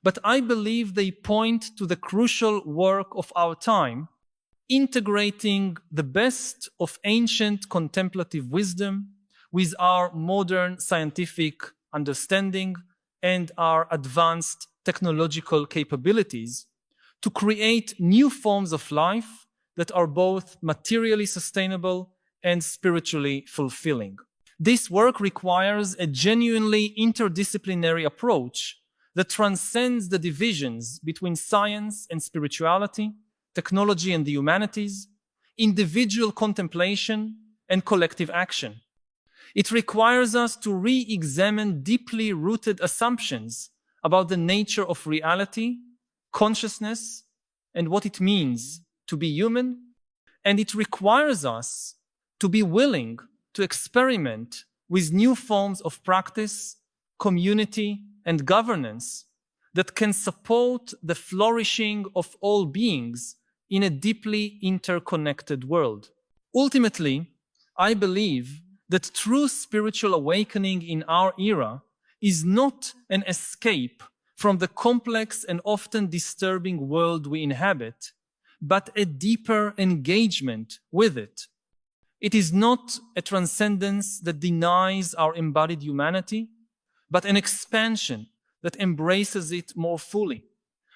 but I believe they point to the crucial work of our time, integrating the best of ancient contemplative wisdom with our modern scientific understanding and our advanced technological capabilities to create new forms of life that are both materially sustainable and spiritually fulfilling. This work requires a genuinely interdisciplinary approach that transcends the divisions between science and spirituality, technology and the humanities, individual contemplation and collective action. It requires us to re-examine deeply rooted assumptions about the nature of reality, consciousness, and what it means to be human. And it requires us to be willing to experiment with new forms of practice, community, and governance that can support the flourishing of all beings in a deeply interconnected world. Ultimately, I believe that true spiritual awakening in our era is not an escape from the complex and often disturbing world we inhabit, but a deeper engagement with it. It is not a transcendence that denies our embodied humanity, but an expansion that embraces it more fully,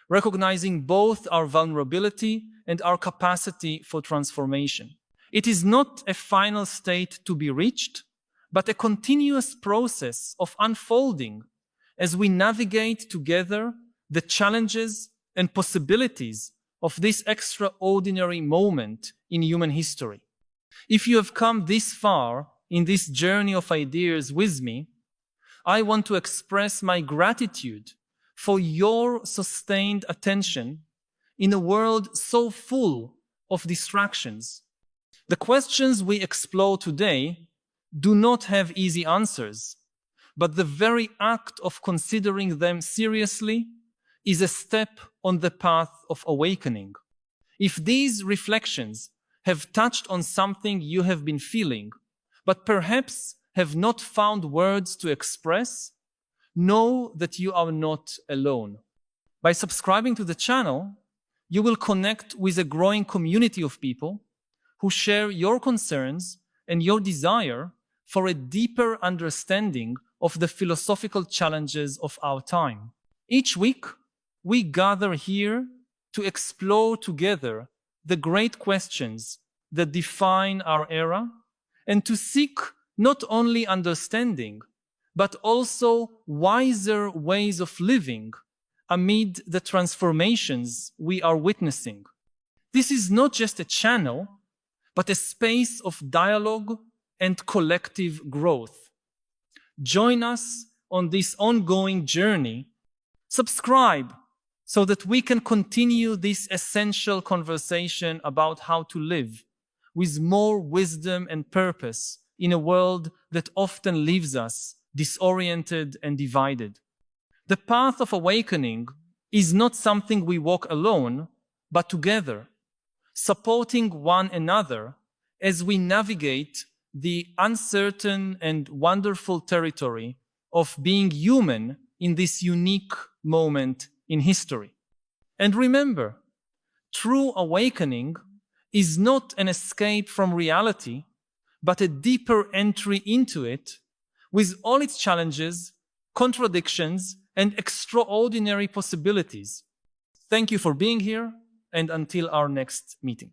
recognizing both our vulnerability and our capacity for transformation. It is not a final state to be reached, but a continuous process of unfolding as we navigate together the challenges and possibilities of this extraordinary moment in human history. If you have come this far in this journey of ideas with me, I want to express my gratitude for your sustained attention in a world so full of distractions. The questions we explore today do not have easy answers, but the very act of considering them seriously is a step on the path of awakening. If these reflections have touched on something you have been feeling, but perhaps have not found words to express, know that you are not alone. By subscribing to the channel, you will connect with a growing community of people who share your concerns and your desire for a deeper understanding of the philosophical challenges of our time. Each week, we gather here to explore together the great questions that define our era and to seek not only understanding, but also wiser ways of living amid the transformations we are witnessing. This is not just a channel, but a space of dialogue and collective growth. Join us on this ongoing journey. Subscribe so that we can continue this essential conversation about how to live with more wisdom and purpose in a world that often leaves us disoriented and divided. The path of awakening is not something we walk alone, but together, supporting one another as we navigate the uncertain and wonderful territory of being human in this unique moment in history. And remember, true awakening is not an escape from reality, but a deeper entry into it with all its challenges, contradictions, and extraordinary possibilities. Thank you for being here, and until our next meeting.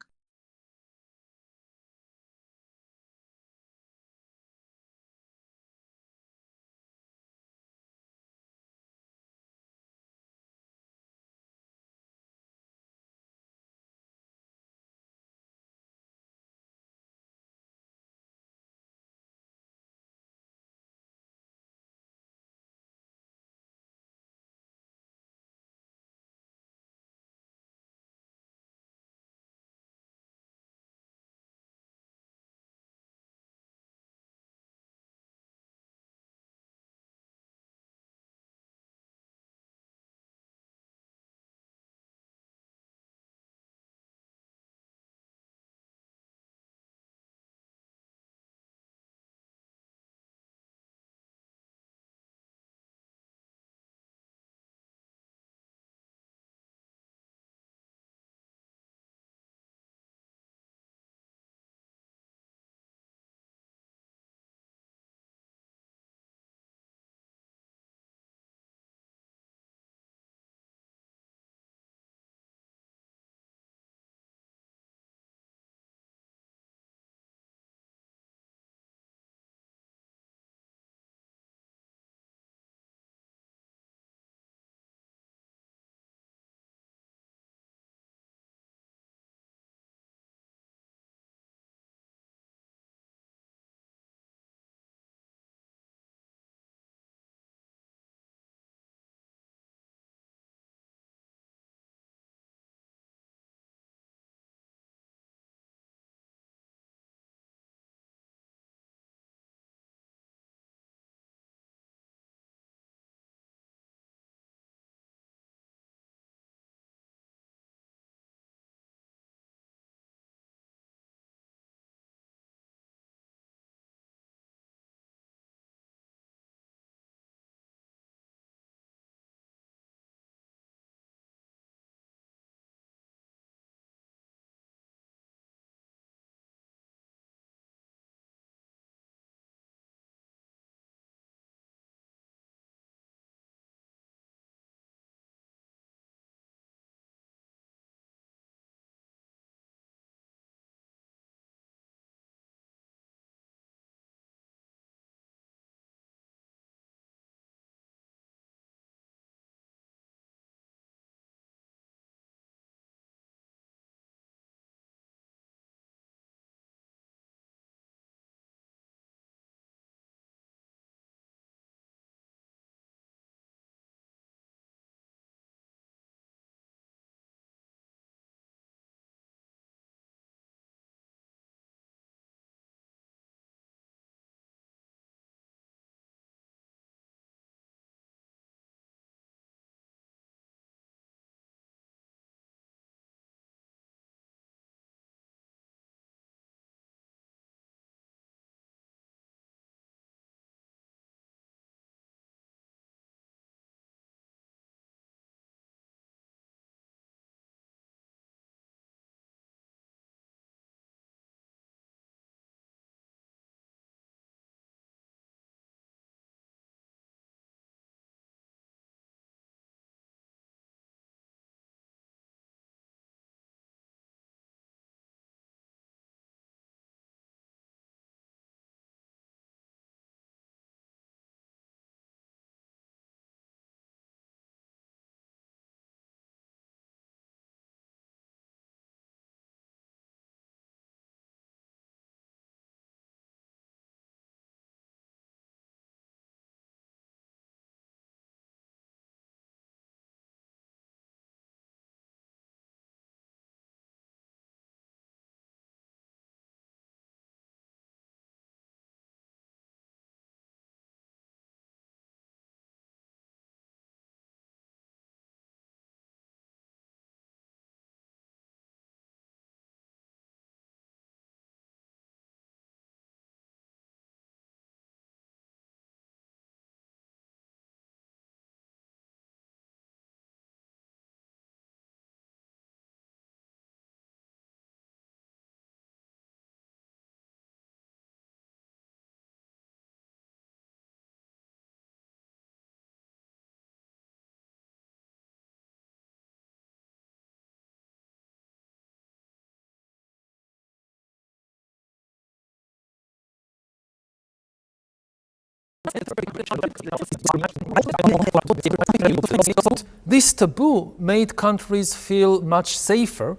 This taboo made countries feel much safer,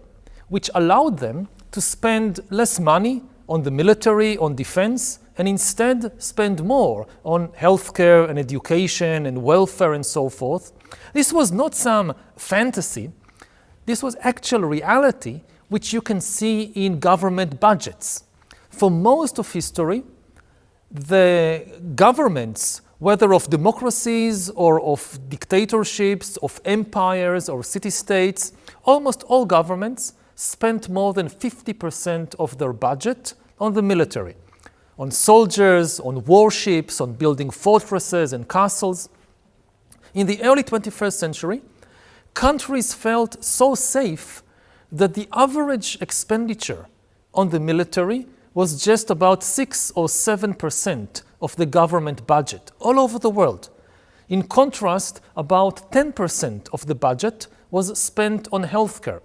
which allowed them to spend less money on the military, on defense, and instead spend more on healthcare and education and welfare and so forth. This was not some fantasy. This was actual reality, which you can see in government budgets. For most of history, the governments, whether of democracies or of dictatorships, of empires or city-states, almost all governments spent more than 50% of their budget on the military, on soldiers, on warships, on building fortresses and castles. In the early 21st century, countries felt so safe that the average expenditure on the military was just about 6 or 7% of the government budget all over the world. In contrast, about 10% of the budget was spent on healthcare.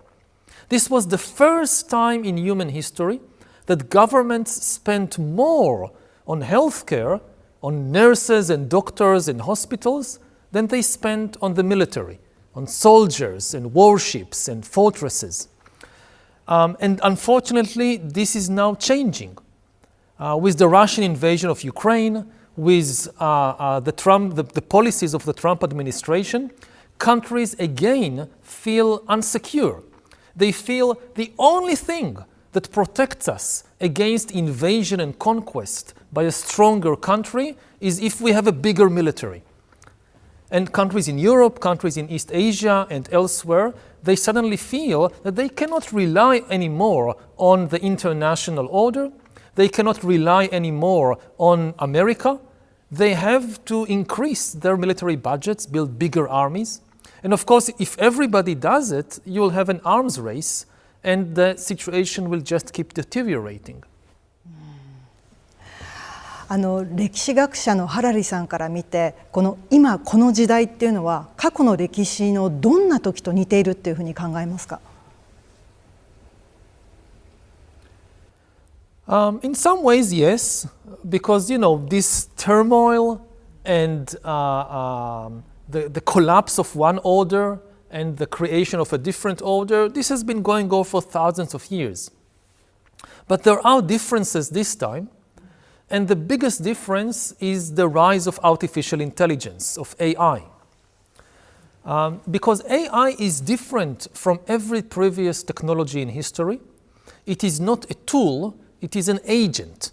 This was the first time in human history that governments spent more on healthcare, on nurses and doctors and hospitals, than they spent on the military, on soldiers and warships and fortresses. And unfortunately, this is now changing. With the Russian invasion of Ukraine, with the policies of the Trump administration, countries again feel unsecure. They feel the only thing that protects us against invasion and conquest by a stronger country is if we have a bigger military. And countries in Europe, countries in East Asia and elsewhere, they suddenly feel that they cannot rely anymore on the international order. They cannot rely anymore on America. They have to increase their military budgets, build bigger armies. And of course, if everybody does it, you'll have an arms race, and the situation will just keep deteriorating. 歴史学者のハラリさんから見て、今この時代っていうのは過去の歴史のどんな時と似ているっていうふうに考えますか？ In some ways, yes, because this turmoil and the collapse of one order and the creation of a different order, this has been going on for thousands of years. But there are differences this time. And the biggest difference is the rise of artificial intelligence, of AI. Because AI is different from every previous technology in history. It is not a tool, it is an agent.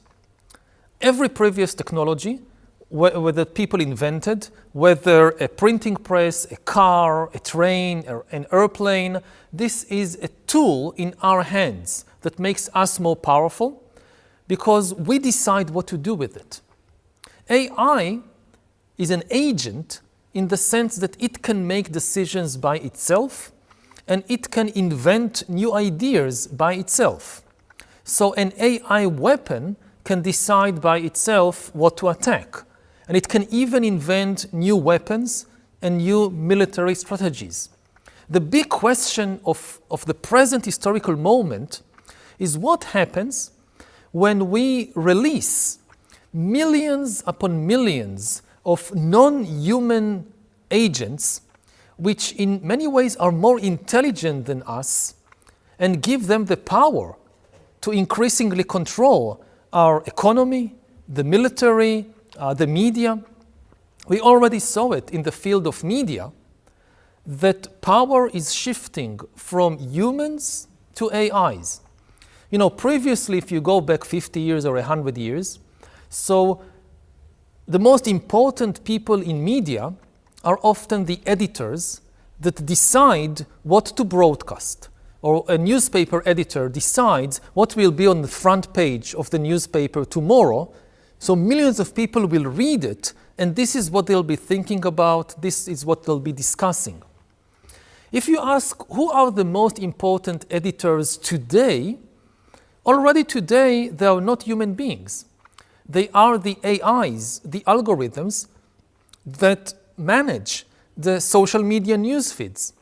Every previous technology, whether people invented, whether a printing press, a car, a train, or an airplane, this is a tool in our hands that makes us more powerful, because we decide what to do with it. AI is an agent in the sense that it can make decisions by itself and it can invent new ideas by itself. So an AI weapon can decide by itself what to attack, and it can even invent new weapons and new military strategies. The big question of the present historical moment is what happens when we release millions upon millions of non-human agents, which in many ways are more intelligent than us, and give them the power to increasingly control our economy, the military, the media. We already saw it in the field of media, that power is shifting from humans to AIs. Previously, if you go back 50 years or 100 years, so the most important people in media are often the editors that decide what to broadcast. Or a newspaper editor decides what will be on the front page of the newspaper tomorrow, so millions of people will read it, and this is what they'll be thinking about, this is what they'll be discussing. If you ask who are the most important editors today, already today, they are not human beings. They are the AIs, the algorithms that manage the social media news feeds.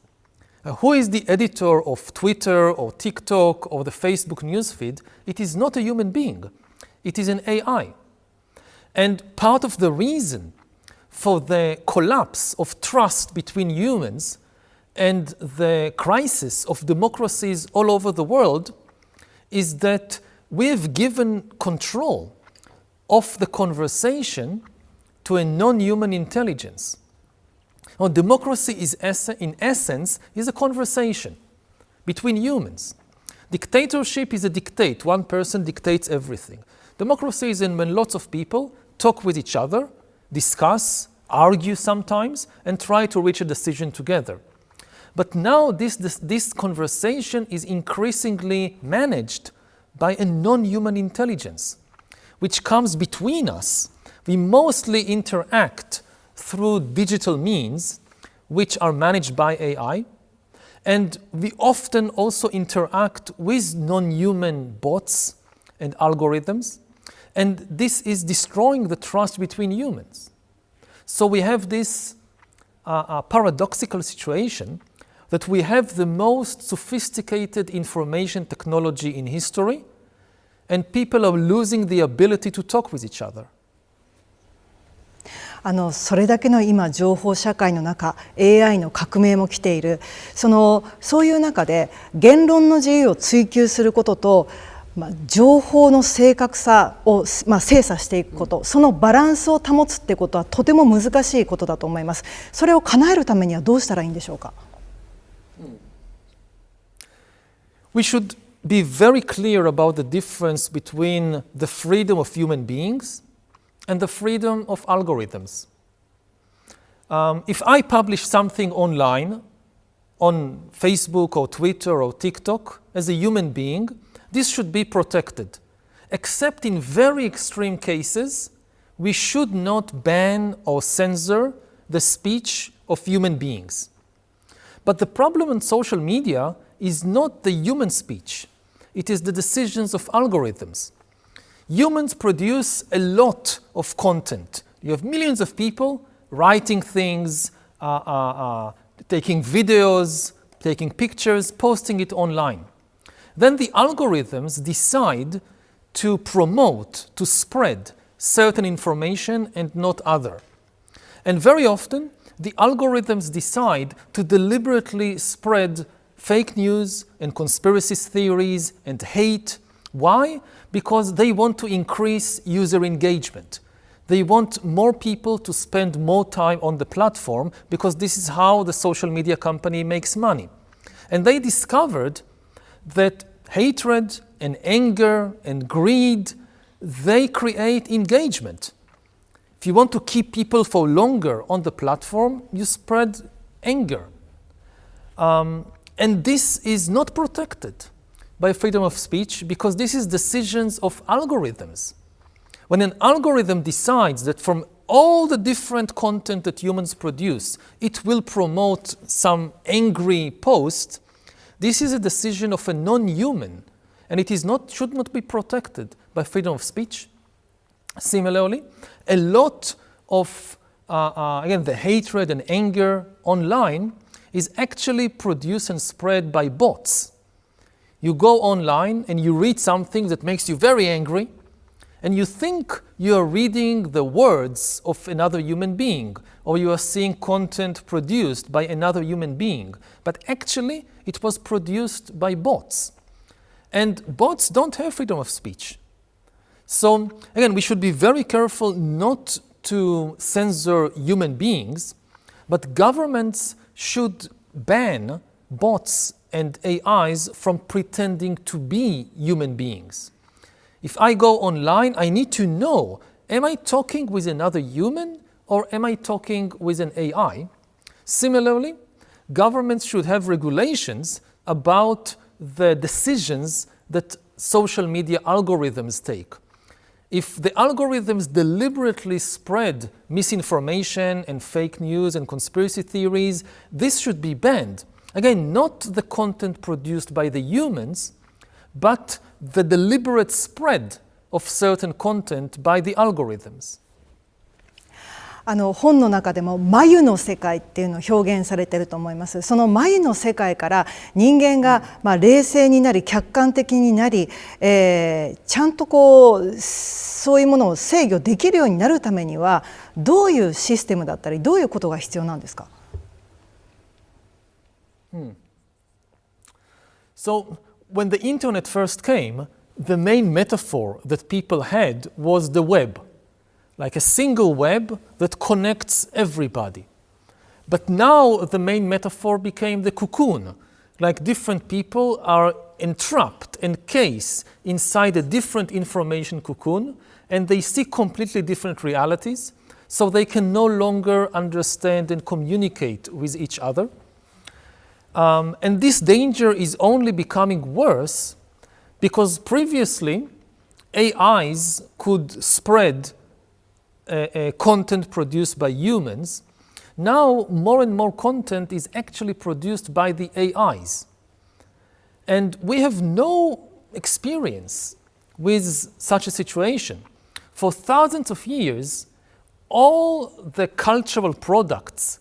Who is the editor of Twitter or TikTok or the Facebook news feed? It is not a human being. It is an AI. And part of the reason for the collapse of trust between humans and the crisis of democracies all over the world is that we have given control of the conversation to a non-human intelligence. Now, democracy is in essence is a conversation between humans. Dictatorship is a dictate. One person dictates everything. Democracy is when lots of people talk with each other, discuss, argue sometimes, and try to reach a decision together. But now this conversation is increasingly managed by a non-human intelligence, which comes between us. We mostly interact through digital means, which are managed by AI, and we often also interact with non-human bots and algorithms, and this is destroying the trust between humans. So we have this paradoxical situation that we have the most sophisticated information technology in history, and people are losing the ability to talk with each other. それだけの今情報社会の中 AI の革命も来ているそういう中で言論の自由を追求することと、情報の正確さを、精査していくこと、そのバランスを保つってことはとても難しいことだと思います。それを叶えるためにはどうしたらいいんでしょうか。We should be very clear about the difference between the freedom of human beings and the freedom of algorithms. If I publish something online, on Facebook or Twitter or TikTok, as a human being, this should be protected. Except in very extreme cases, we should not ban or censor the speech of human beings. But the problem in social media is not the human speech. It is the decisions of algorithms. Humans produce a lot of content. You have millions of people writing things, taking videos, taking pictures, posting it online. Then the algorithms decide to promote, to spread certain information and not other. And very often, the algorithms decide to deliberately spread fake news and conspiracy theories and hate. Why? Because they want to increase user engagement. They want more people to spend more time on the platform because this is how the social media company makes money. And they discovered that hatred and anger and greed, they create engagement. If you want to keep people for longer on the platform, you spread anger. And this is not protected by freedom of speech because this is decisions of algorithms. When an algorithm decides that from all the different content that humans produce, it will promote some angry post, this is a decision of a non-human, and it is not, should not be protected by freedom of speech. Similarly, a lot of, again, the hatred and anger online is actually produced and spread by bots. You go online and you read something that makes you very angry, and you think you are reading the words of another human being, or you are seeing content produced by another human being. But actually, it was produced by bots. And bots don't have freedom of speech. So, again, we should be very careful not to censor human beings, but governments should ban bots and AIs from pretending to be human beings. If I go online, I need to know, am I talking with another human or am I talking with an AI? Similarly, governments should have regulations about the decisions that social media algorithms take. If the algorithms deliberately spread misinformation and fake news and conspiracy theories, this should be banned. Again, not the content produced by the humans, but the deliberate spread of certain content by the algorithms. 本の中でも眉の世界っていうのを表現されていると思います。その眉の世界から人間が冷静になり客観的になり、ちゃんとそういうものを制御できるようになるためにはどういうシステムだったりどういうことが必要なんですか？So when the internet first came, the main metaphor that people had was the web, like a single web that connects everybody. But now the main metaphor became the cocoon, like different people are entrapped, encased inside a different information cocoon, and they see completely different realities, so they can no longer understand and communicate with each other. And this danger is only becoming worse because previously AIs could spread content produced by humans. Now more and more content is actually produced by the AIs. And we have no experience with such a situation. For thousands of years, all the cultural products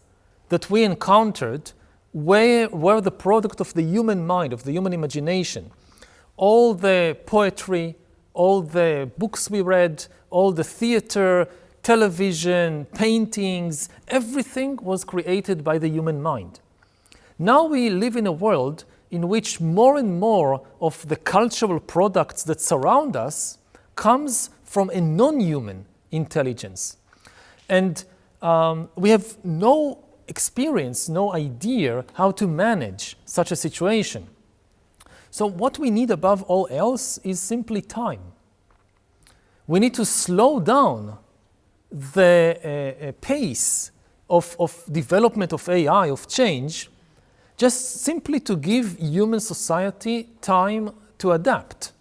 that we encountered were the product of the human mind, of the human imagination. All the poetry, all the books we read, all the theater, television, paintings, everything was created by the human mind. Now we live in a world in which more and more of the cultural products that surround us comes from a non-human intelligence. And we have no experience, no idea how to manage such a situation. So what we need above all else is simply time. We need to slow down the pace of development of AI, of change, just simply to give human society time to adapt.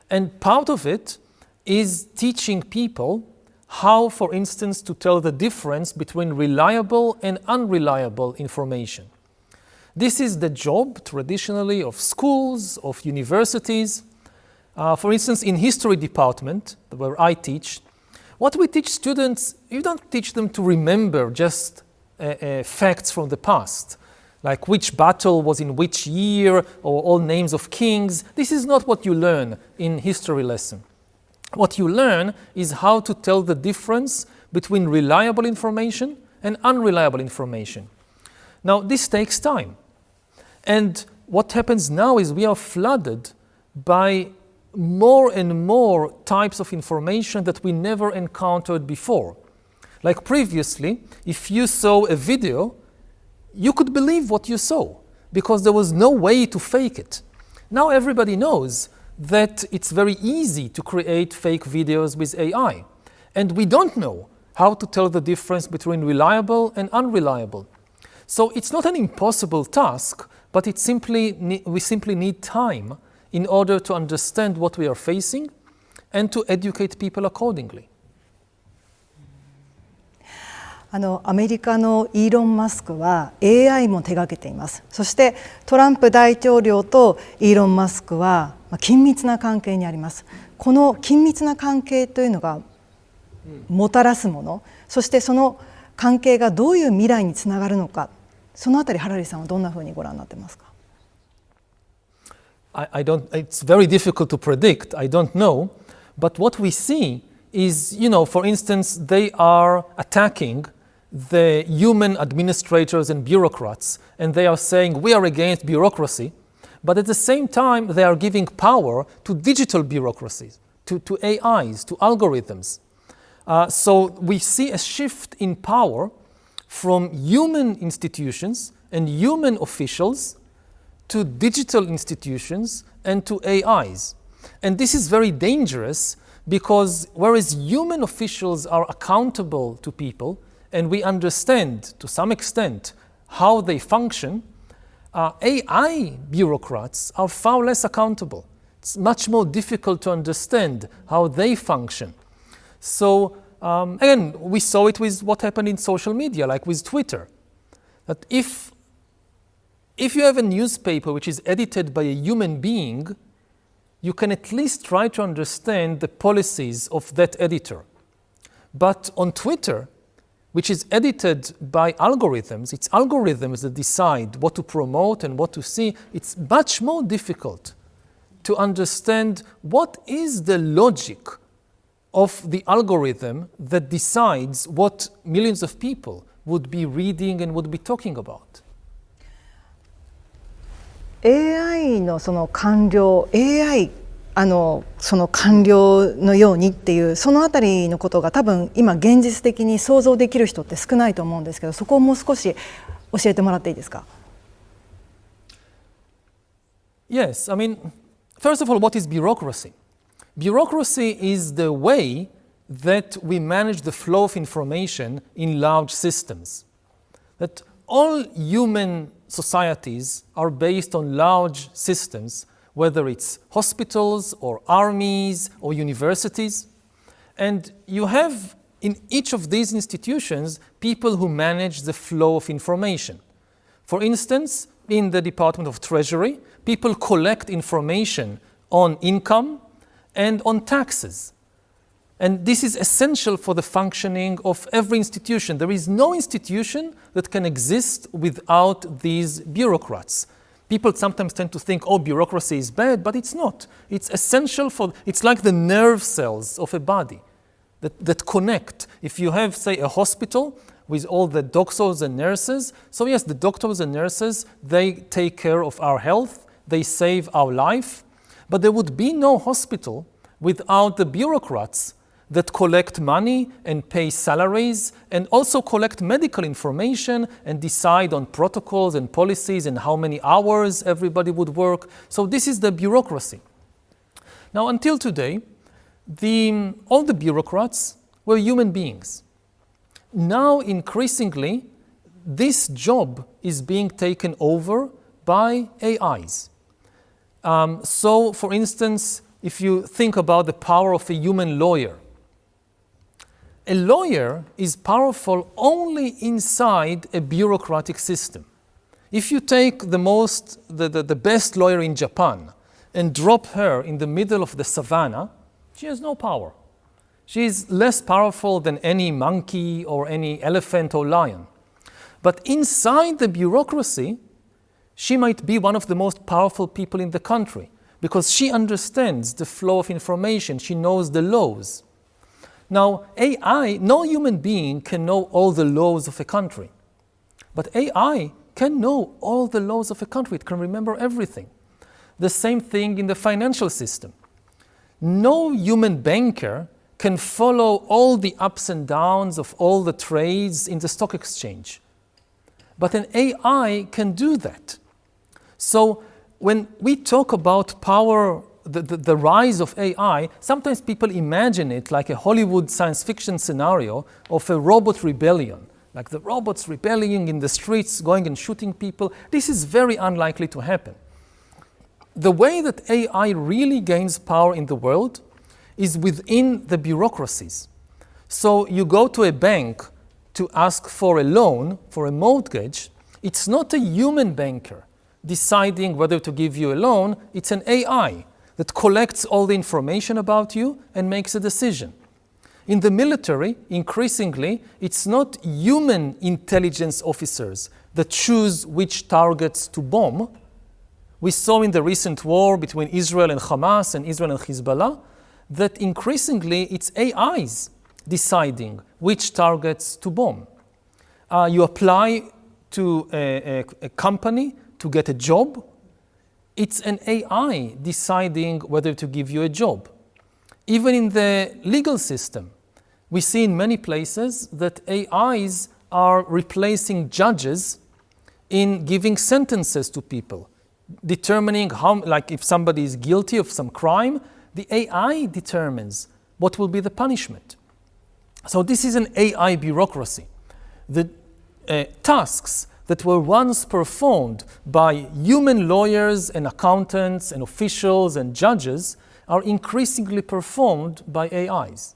And part of it is teaching people how, for instance, to tell the difference between reliable and unreliable information. This is the job, traditionally, of schools, of universities. For instance, in history department, where I teach, what we teach students, you don't teach them to remember just facts from the past, like which battle was in which year, or all names of kings. This is not what you learn in history lesson. What you learn is how to tell the difference between reliable information and unreliable information. Now, this takes time. And what happens now is we are flooded by more and more types of information that we never encountered before. Like previously, if you saw a video, you could believe what you saw because there was no way to fake it. Now everybody knows that it's very easy to create fake videos with AI. And we don't know how to tell the difference between reliable and unreliable. So it's not an impossible task, but we simply need time in order to understand what we are facing and to educate people accordingly. アメリカのイーロン・マスクは AI も手がけています。そしてトランプ大統領とイーロン・マスクは緊密な関係にあります。この緊密な関係というのがもたらすもの、そしてその関係がどういう未来につながるのか、そのあたりハラリさんはどんなふうにご覧になってますか？ It's very difficult to predict. I don't know. But what we see is, for instance, they are attacking the human administrators and bureaucrats, and they are saying we are against bureaucracy, but at the same time they are giving power to digital bureaucracies, to AIs, to algorithms. So we see a shift in power from human institutions and human officials to digital institutions and to AIs. And this is very dangerous because whereas human officials are accountable to people and we understand to some extent how they function, AI bureaucrats are far less accountable. It's much more difficult to understand how they function. So again, we saw it with what happened in social media, like with Twitter. That if you have a newspaper which is edited by a human being, you can at least try to understand the policies of that editor. But on Twitter, which is edited by algorithms, it's algorithms that decide what to promote and what to see, it's much more difficult to understand what is the logic of the algorithm that decides what millions of people would be reading and would be talking about. AI のその官僚 AI その官僚のようにっていうそのあたりのことが多分今現実的に想像できる人って少ないと思うんですけど、そこをもう少し教えてもらっていいですか？ Yes, I mean, first of all, what is bureaucracy? Bureaucracy is the way that we manage the flow of information in large systems. That all human societies are based on large systems, whether it's hospitals or armies or universities. And you have in each of these institutions people who manage the flow of information. For instance, in the Department of Treasury, people collect information on income and on taxes. And this is essential for the functioning of every institution. There is no institution that can exist without these bureaucrats. People sometimes tend to think, oh, bureaucracy is bad, but it's not. It's essential for, it's like the nerve cells of a body that connect. If you have, say, a hospital with all the doctors and nurses, so yes, the doctors and nurses, they take care of our health, they save our life, but there would be no hospital without the bureaucrats that collect money and pay salaries and also collect medical information and decide on protocols and policies and how many hours everybody would work. So this is the bureaucracy. Now, until today, all the bureaucrats were human beings. Now, increasingly, this job is being taken over by AIs. So, for instance, if you think about the power of a human lawyer, a lawyer is powerful only inside a bureaucratic system. If you take the best lawyer in Japan and drop her in the middle of the savannah, she has no power. She is less powerful than any monkey or any elephant or lion. But inside the bureaucracy, she might be one of the most powerful people in the country because she understands the flow of information, she knows the laws. Now, AI, no human being can know all the laws of a country. But AI can know all the laws of a country. It can remember everything. The same thing in the financial system. No human banker can follow all the ups and downs of all the trades in the stock exchange. But an AI can do that. So when we talk about power, the rise of AI, sometimes people imagine it like a Hollywood science fiction scenario of a robot rebellion, like the robots rebelling in the streets, going and shooting people. This is very unlikely to happen. The way that AI really gains power in the world is within the bureaucracies. So you go to a bank to ask for a loan, for a mortgage, it's not a human banker deciding whether to give you a loan, it's an AI that collects all the information about you and makes a decision. In the military, increasingly, it's not human intelligence officers that choose which targets to bomb. We saw in the recent war between Israel and Hamas and Israel and Hezbollah that increasingly it's AIs deciding which targets to bomb. You apply to a company to get a job, it's an AI deciding whether to give you a job. Even in the legal system, we see in many places that AIs are replacing judges in giving sentences to people, determining how, like if somebody is guilty of some crime, the AI determines what will be the punishment. So this is an AI bureaucracy. The tasks that were once performed by human lawyers and accountants and officials and judges are increasingly performed by AIs.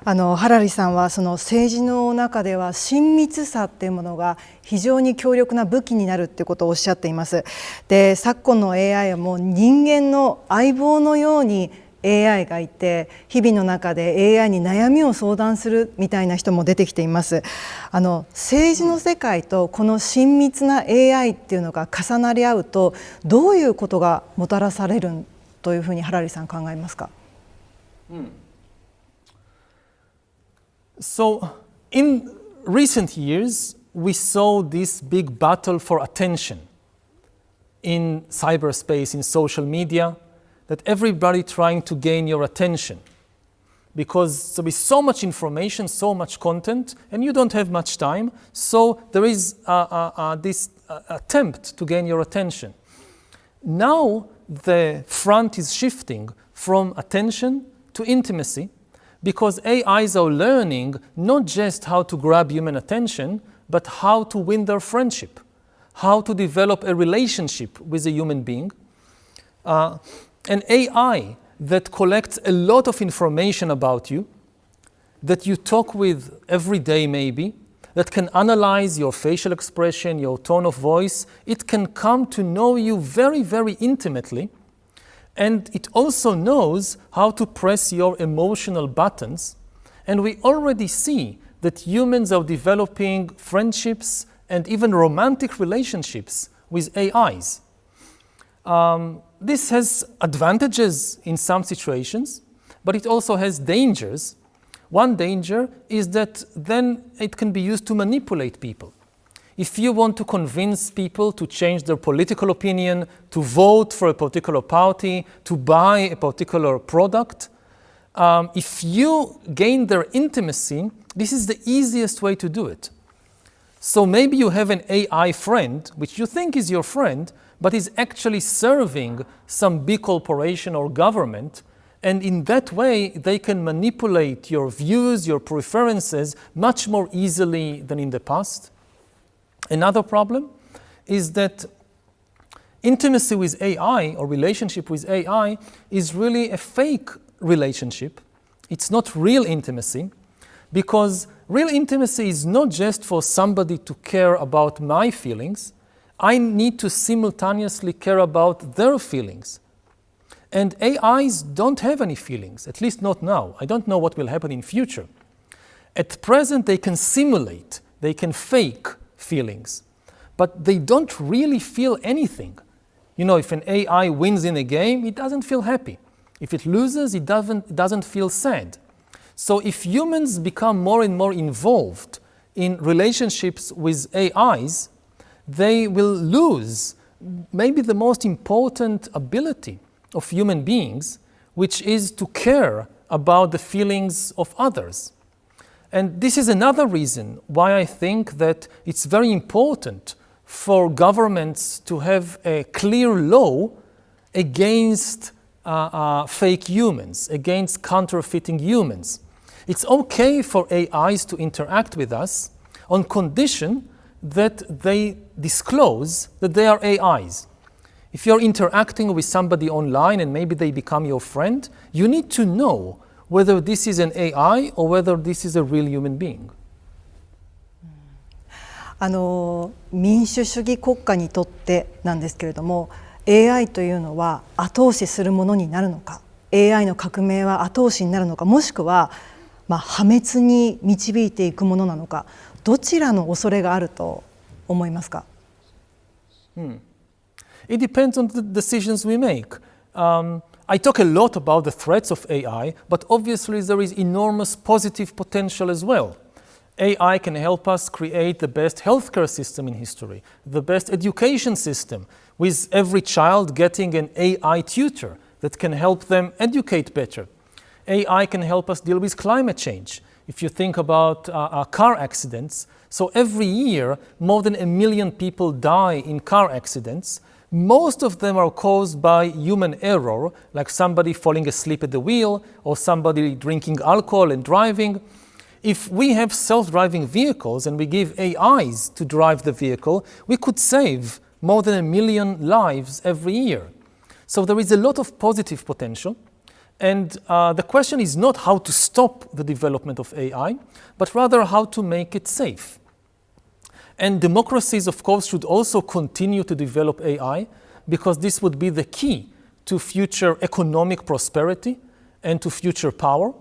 ハラリさんはその政治の中では親密さっていうものが非常に強力な武器になるっていうことをおっしゃっています。で、昨今の AI はもう人間の相棒のように AI がいて、日々の中で AI に悩みを相談するみたいな人も出てきています。政治の世界とこの親密な AI っていうのが重なり合うと、どういうことがもたらされるというふうにハラリさん考えますか？ So, in recent years, we saw this big battle for attention in cyberspace, in social media, that everybody trying to gain your attention. Because there is so much information, so much content, and you don't have much time, so there is this attempt to gain your attention. Now, the front is shifting from attention to intimacy, because AIs are learning not just how to grab human attention, but how to win their friendship, how to develop a relationship with a human being. An AI that collects a lot of information about you, that you talk with every day maybe, that can analyze your facial expression, your tone of voice. It can come to know you very, very intimately. And it also knows how to press your emotional buttons. And we already see that humans are developing friendships and even romantic relationships with AIs. This has advantages in some situations, but it also has dangers. One danger is that then it can be used to manipulate people. If you want to convince people to change their political opinion, to vote for a particular party, to buy a particular product, if you gain their intimacy, this is the easiest way to do it. So maybe you have an AI friend, which you think is your friend, but is actually serving some big corporation or government, and in that way they can manipulate your views, your preferences much more easily than in the past. Another problem is that intimacy with AI or relationship with AI is really a fake relationship. It's not real intimacy, because real intimacy is not just for somebody to care about my feelings. I need to simultaneously care about their feelings. And AIs don't have any feelings, at least not now. I don't know what will happen in future. At present, they can simulate, they can fake feelings, but they don't really feel anything. You know, if an AI wins in a game, it doesn't feel happy. If it loses, it doesn't feel sad. So if humans become more and more involved in relationships with AIs, they will lose maybe the most important ability of human beings, which is to care about the feelings of others. And this is another reason why I think that it's very important for governments to have a clear law against fake humans, against counterfeiting humans. It's okay for AIs to interact with us on condition that they disclose that they are AIs. If you're interacting with somebody online and maybe they become your friend, you need to know whether this is an AI or whether this is a real human being. 民主主義国家にとってなんですけれども、AI というのは後押しするものになるのか、AI の革命は後押しになるのか、もしくは破滅に導いていくものなのか、どちらの恐れがあると思いますか？ It depends on the decisions we make. I talk a lot about the threats of AI, but obviously there is enormous positive potential as well. AI can help us create the best healthcare system in history, the best education system, with every child getting an AI tutor that can help them educate better. AI can help us deal with climate change. If you think about car accidents, so every year more than 1 million people die in car accidents. Most of them are caused by human error, like somebody falling asleep at the wheel or somebody drinking alcohol and driving. If we have self-driving vehicles and we give AIs to drive the vehicle, we could save more than 1 million lives every year. So there is a lot of positive potential. And the question is not how to stop the development of AI, but rather how to make it safe. And democracies, of course, should also continue to develop AI, because this would be the key to future economic prosperity and to future power.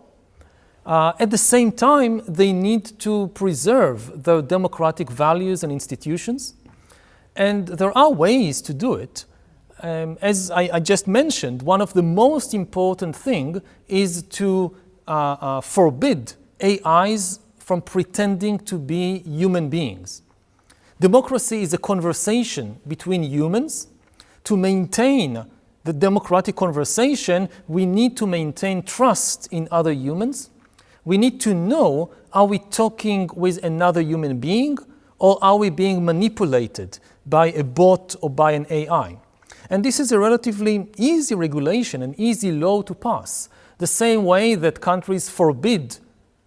At the same time, they need to preserve their democratic values and institutions. And there are ways to do it. As I just mentioned, one of the most important things is to forbid AIs from pretending to be human beings. Democracy is a conversation between humans. To maintain the democratic conversation, we need to maintain trust in other humans. We need to know, are we talking with another human being, or are we being manipulated by a bot or by an AI? And this is a relatively easy regulation, an easy law to pass. The same way that countries forbid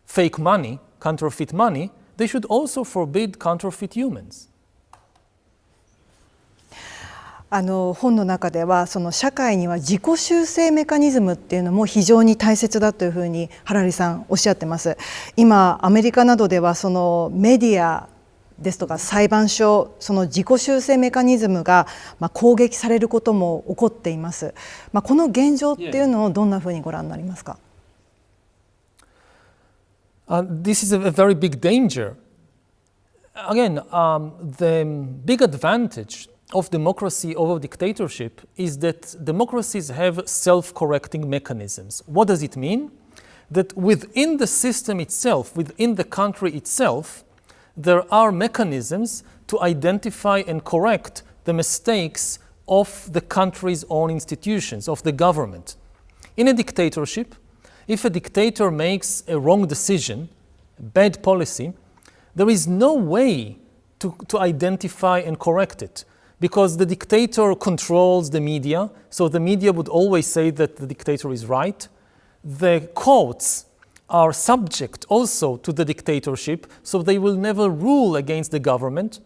fake money, counterfeit money, they should also forbid counterfeit humans. 本の中ではその社会には自己修正メカニズムっていうのも非常に大切だというふうにハラリさんおっしゃってます。今アメリカなどではそのメディアですとか裁判所、その自己修正メカニズムが攻撃されることも起こっています。この現状っていうのをどんなふうにご覧になりますか？ This is a very big danger. Again, the big advantage of democracy over dictatorship is that democracies have self-correcting mechanisms. What does it mean? That within the system itself, within the country itself, there are mechanisms to identify and correct the mistakes of the country's own institutions, of the government. In a dictatorship, if a dictator makes a wrong decision, a bad policy, there is no way to identify and correct it, because the dictator controls the media, so the media would always say that the dictator is right. The courts are subject also to the dictatorship, so they will never rule against the government.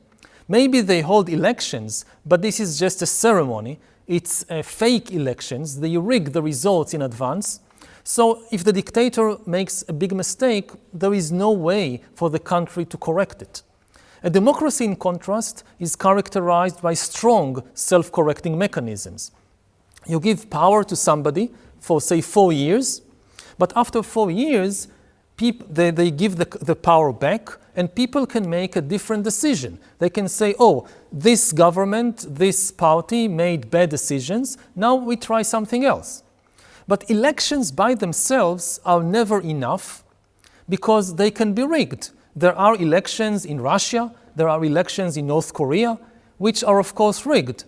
Maybe they hold elections, but this is just a ceremony. It's fake elections. They rig the results in advance. So if the dictator makes a big mistake, there is no way for the country to correct it. A democracy, in contrast, is characterized by strong self-correcting mechanisms. You give power to somebody for, say, 4 years, but after 4 years, they give the power back, and people can make a different decision. They can say, oh, this government, this party made bad decisions, now we try something else. But elections by themselves are never enough because they can be rigged. There are elections in Russia, there are elections in North Korea, which are of course rigged.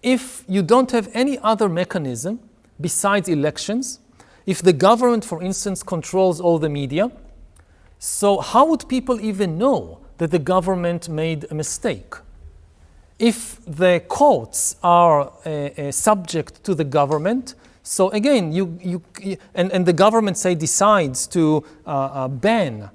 If you don't have any other mechanism besides elections, if the government, for instance, controls all the media, so how would people even know that the government made a mistake? If the courts are subject to the government, so again, and the government, say, decides to ban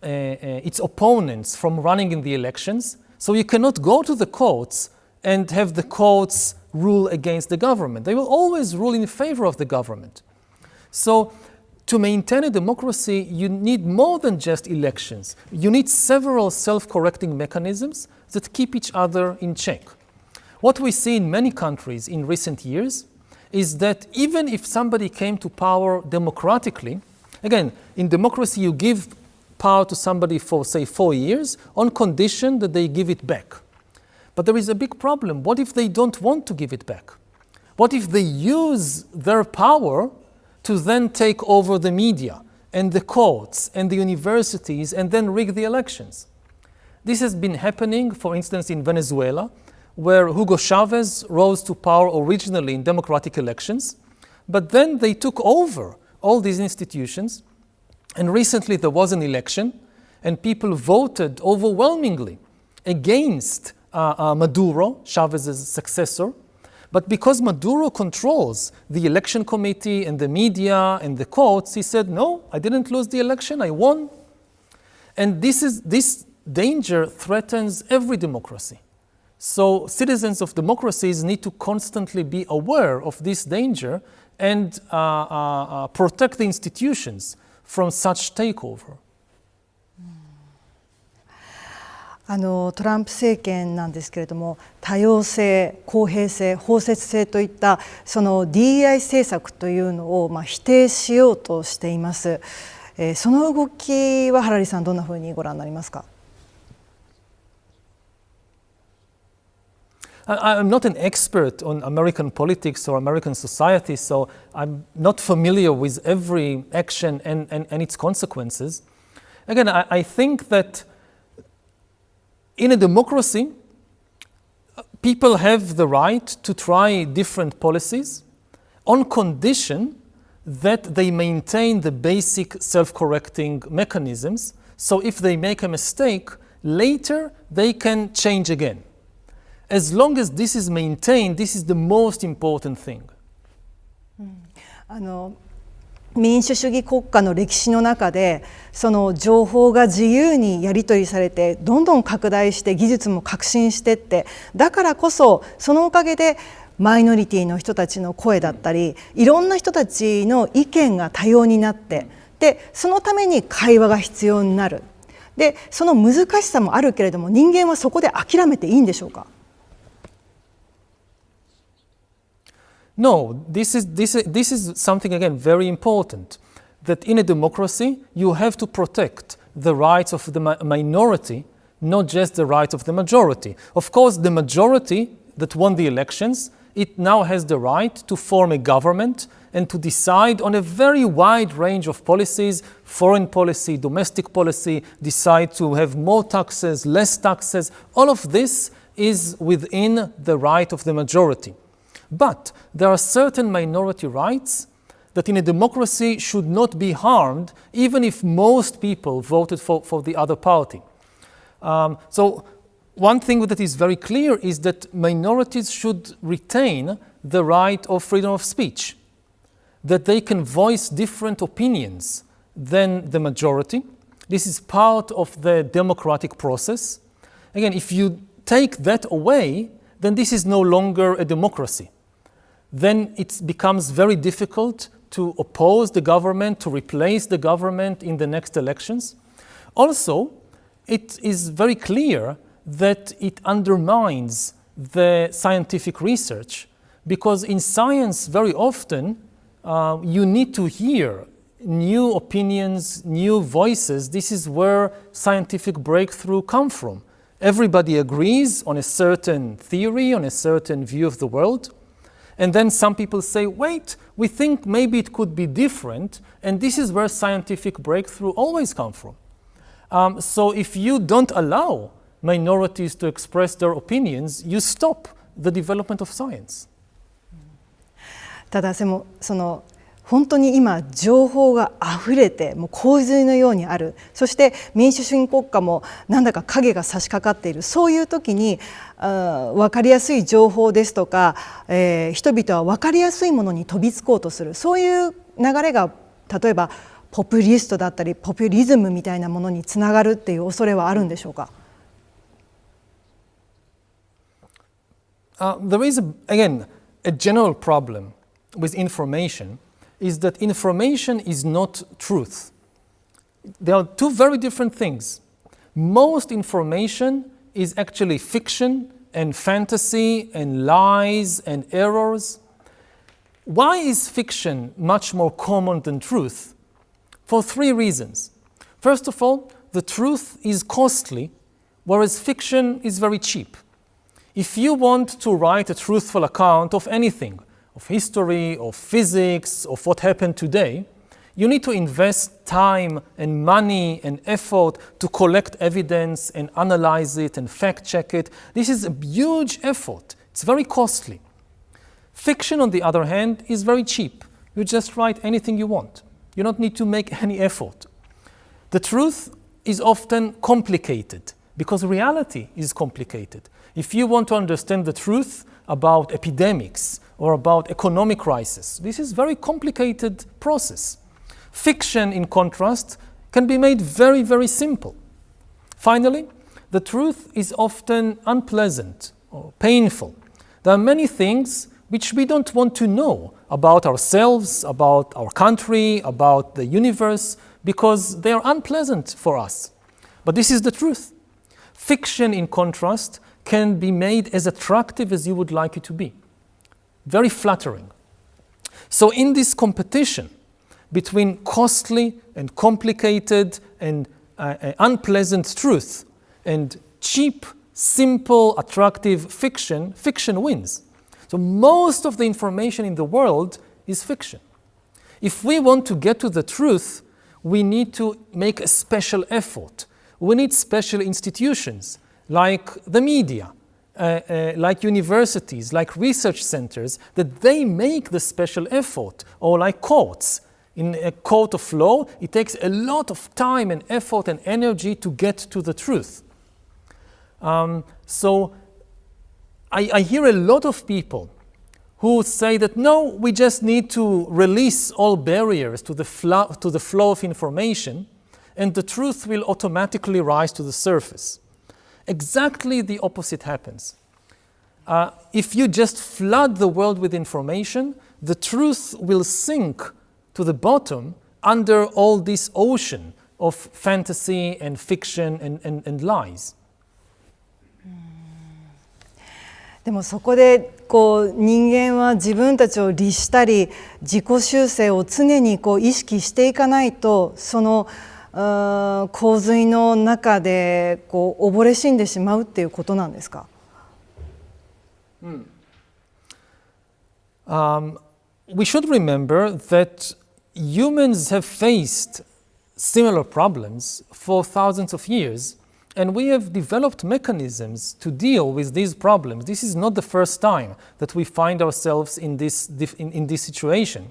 its opponents from running in the elections, so you cannot go to the courts and have the courts rule against the government. They will always rule in favor of the government. So to maintain a democracy, you need more than just elections. You need several self-correcting mechanisms that keep each other in check. What we see in many countries in recent years is that even if somebody came to power democratically, again, in democracy you give power to somebody for, say, 4 years on condition that they give it back. But there is a big problem. What if they don't want to give it back? What if they use their power to then take over the media and the courts and the universities and then rig the elections? This has been happening, for instance, in Venezuela, where Hugo Chavez rose to power originally in democratic elections, but then they took over all these institutions. And recently there was an election, and people voted overwhelmingly against Maduro, Chavez's successor. But because Maduro controls the election committee and the media and the courts, he said, no, I didn't lose the election, I won. And this danger threatens every democracy. So citizens of democracies need to constantly be aware of this danger and protect the institutions from such takeover. トランプ政権なんですけれども、多様性、公平性、包摂性といったその DEI 政策というのを否定しようとしています。その動きはハラリさん、どんなふうにご覧になりますか？I'm not an expert on American politics or American society, so I'm not familiar with every action and its consequences. Again, I think that in a democracy, people have the right to try different policies on condition that they maintain the basic self-correcting mechanisms. So if they make a mistake, later they can change again. As long as this is maintained, this is the most important thing. 民主主義国家の歴史の中で、その情報が自由にやり取りされてどんどん拡大して技術も革新してって、だからこそそのおかげでマイノリティの人たちの声だったり、いろんな人たちの意見が多様になって、でそのために会話が必要になる。でその難しさもあるけれども、人間はそこで諦めていいんでしょうか？ No, this is something, again, very important, that in a democracy you have to protect the rights of the minority, not just the rights of the majority. Of course, the majority that won the elections, it now has the right to form a government and to decide on a very wide range of policies, foreign policy, domestic policy, decide to have more taxes, less taxes. All of this is within the right of the majority. But there are certain minority rights that in a democracy should not be harmed, even if most people voted for the other party. So one thing that is very clear is that minorities should retain the right of freedom of speech, that they can voice different opinions than the majority. This is part of the democratic process. Again, if you take that away, then this is no longer a democracy. Then it becomes very difficult to oppose the government, to replace the government in the next elections. Also, it is very clear that it undermines the scientific research, because in science very often you need to hear new opinions, new voices. This is where scientific breakthrough come from. Everybody agrees on a certain theory, on a certain view of the world. And then some people say, wait, we think maybe it could be different, and this is where scientific breakthrough always come from. So if you don't allow minorities to express their opinions, you stop the development of science. ただ本当に今情報があふれて、もう洪水のようにある。そして民主主義国家もなんだか影が差し掛かっている。そういう時に分かりやすい情報ですとか、人々は分かりやすいものに飛びつこうとする。そういう流れが例えばポピュリストだったりポピュリズムみたいなものにつながるっていう恐れはあるんでしょうか？ There is, again, a general problem with information. Is that information is not truth. There are two very different things. Most information is actually fiction and fantasy and lies and errors. Why is fiction much more common than truth? For three reasons. First of all, the truth is costly, whereas fiction is very cheap. If you want to write a truthful account of anything, of history, of physics, of what happened today, you need to invest time and money and effort to collect evidence and analyze it and fact-check it. This is a huge effort. It's very costly. Fiction, on the other hand, is very cheap. You just write anything you want. You don't need to make any effort. The truth is often complicated because reality is complicated. If you want to understand the truth about epidemics or about economic crisis, this is a very complicated process. Fiction, in contrast, can be made very, very simple. Finally, the truth is often unpleasant or painful. There are many things which we don't want to know about ourselves, about our country, about the universe, because they are unpleasant for us. But this is the truth. Fiction, in contrast, can be made as attractive as you would like it to be. Very flattering. So in this competition between costly and complicated and unpleasant truth and cheap, simple, attractive fiction, fiction wins. So most of the information in the world is fiction. If we want to get to the truth, we need to make a special effort. We need special institutions like the media, like universities, like research centers, that they make the special effort, or like courts. In a court of law, it takes a lot of time and effort and energy to get to the truth. So I hear a lot of people who say that, no, we just need to release all barriers to the flow of information, and the truth will automatically rise to the surface. Exactly the opposite happens. If you just flood the world with information, the truth will sink to the bottom under all this ocean of fantasy and fiction and lies. でもそこで人間は自分たちを律したり自己修正を常に意識していかないとその洪水の中で溺れ死んでしまうっていうことなんですか？ We should remember that humans have faced similar problems for thousands of years, and we have developed mechanisms to deal with these problems. This is not the first time that we find ourselves in this situation.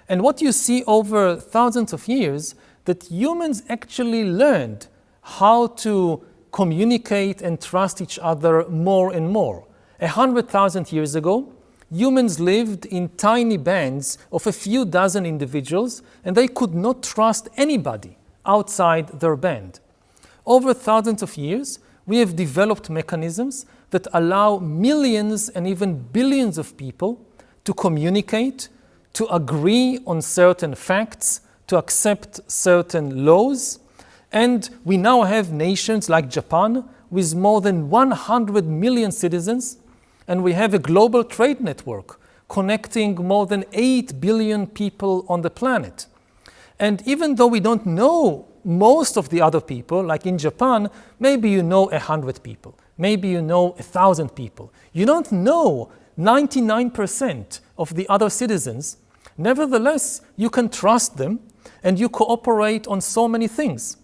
And what you see over thousands of years, that humans actually learned how to communicate and trust each other more and more. 100,000 years ago, humans lived in tiny bands of a few dozen individuals, and they could not trust anybody outside their band. Over thousands of years, we have developed mechanisms that allow millions and even billions of people to communicate, to agree on certain facts, to accept certain laws. And we now have nations like Japan with more than 100 million citizens, and we have a global trade network connecting more than 8 billion people on the planet. And even though we don't know most of the other people, like in Japan, maybe you know 100 people, maybe you know 1,000 people. You don't know 99% of the other citizens. Nevertheless, you can trust them and you cooperate on so many things.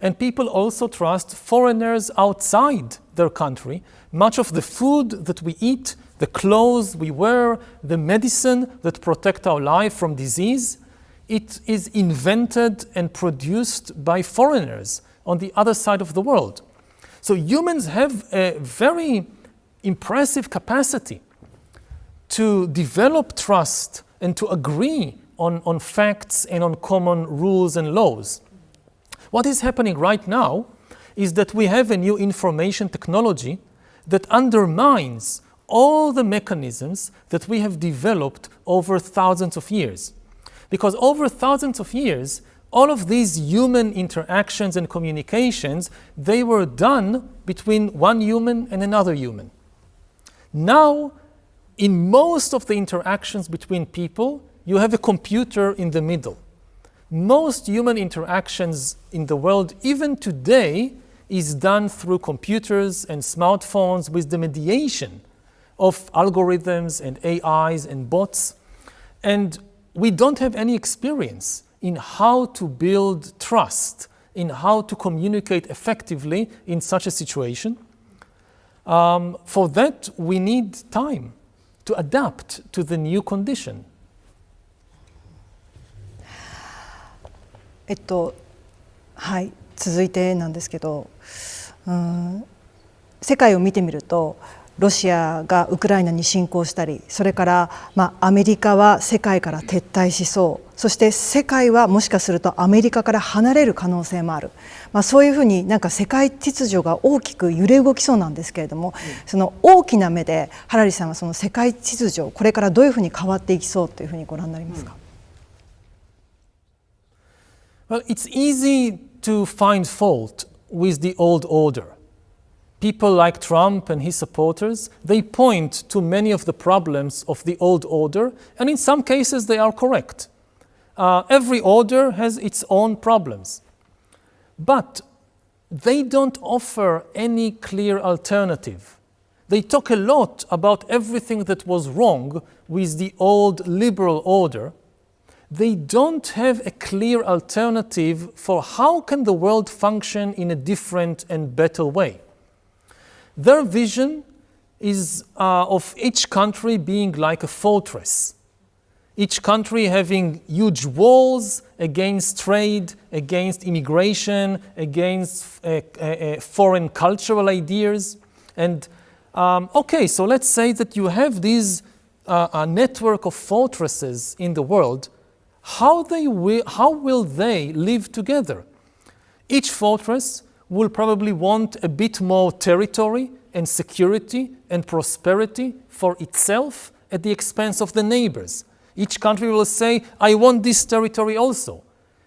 And people also trust foreigners outside their country. Much of the food that we eat, the clothes we wear, the medicine that protect our life from disease, it is invented and produced by foreigners on the other side of the world. So humans have a very impressive capacity to develop trust and to agree on facts and on common rules and laws. What is happening right now is that we have a new information technology that undermines all the mechanisms that we have developed over thousands of years. Because over thousands of years, all of these human interactions and communications, they were done between one human and another human. Now, in most of the interactions between people, you have a computer in the middle. Most human interactions in the world, even today, is done through computers and smartphones with the mediation of algorithms and AIs and bots. And we don't have any experience in how to build trust, in how to communicate effectively in such a situation. For that, we need time to adapt to the new condition. はい、続いてなんですけど、世界を見てみるとロシアがウクライナに侵攻したり、それから、アメリカは世界から撤退しそう、そして世界はもしかするとアメリカから離れる可能性もある、そういうふうに世界秩序が大きく揺れ動きそうなんですけれども、その大きな目でハラリさんはその世界秩序、これからどういうふうに変わっていきそうというふうにご覧になりますか？Well, it's easy to find fault with the old order. people like Trump and his supporters, they point to many of the problems of the old order, and in some cases they are correct. Every order has its own problems. But they don't offer any clear alternative. They talk a lot about everything that was wrong with the old liberal order. They don't have a clear alternative for how can the world function in a different and better way. Their vision is of each country being like a fortress. Each country having huge walls against trade, against immigration, against foreign cultural ideas. And okay, so let's say that you have this a network of fortresses in the world. How will they live together? Each fortress will probably want a bit more territory and security and prosperity for itself at the expense of the neighbors. Each country will say, I want this territory also.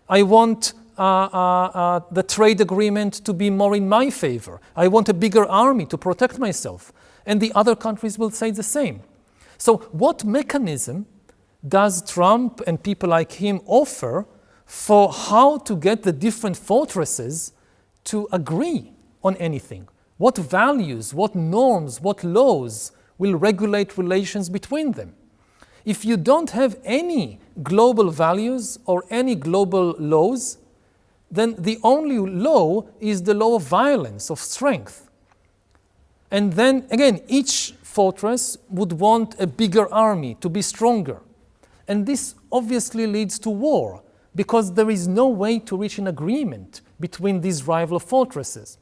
I want the trade agreement to be more in my favor. I want a bigger army to protect myself. And the other countries will say the same. So what mechanism does Trump and people like him offer for how to get the different fortresses to agree on anything? What values, what norms, what laws will regulate relations between them? If you don't have any global values or any global laws, then the only law is the law of violence, of strength. And then, again, each fortress would want a bigger army to be stronger. And this obviously leads to war, because there is no way to reach an agreement between these rival fortresses.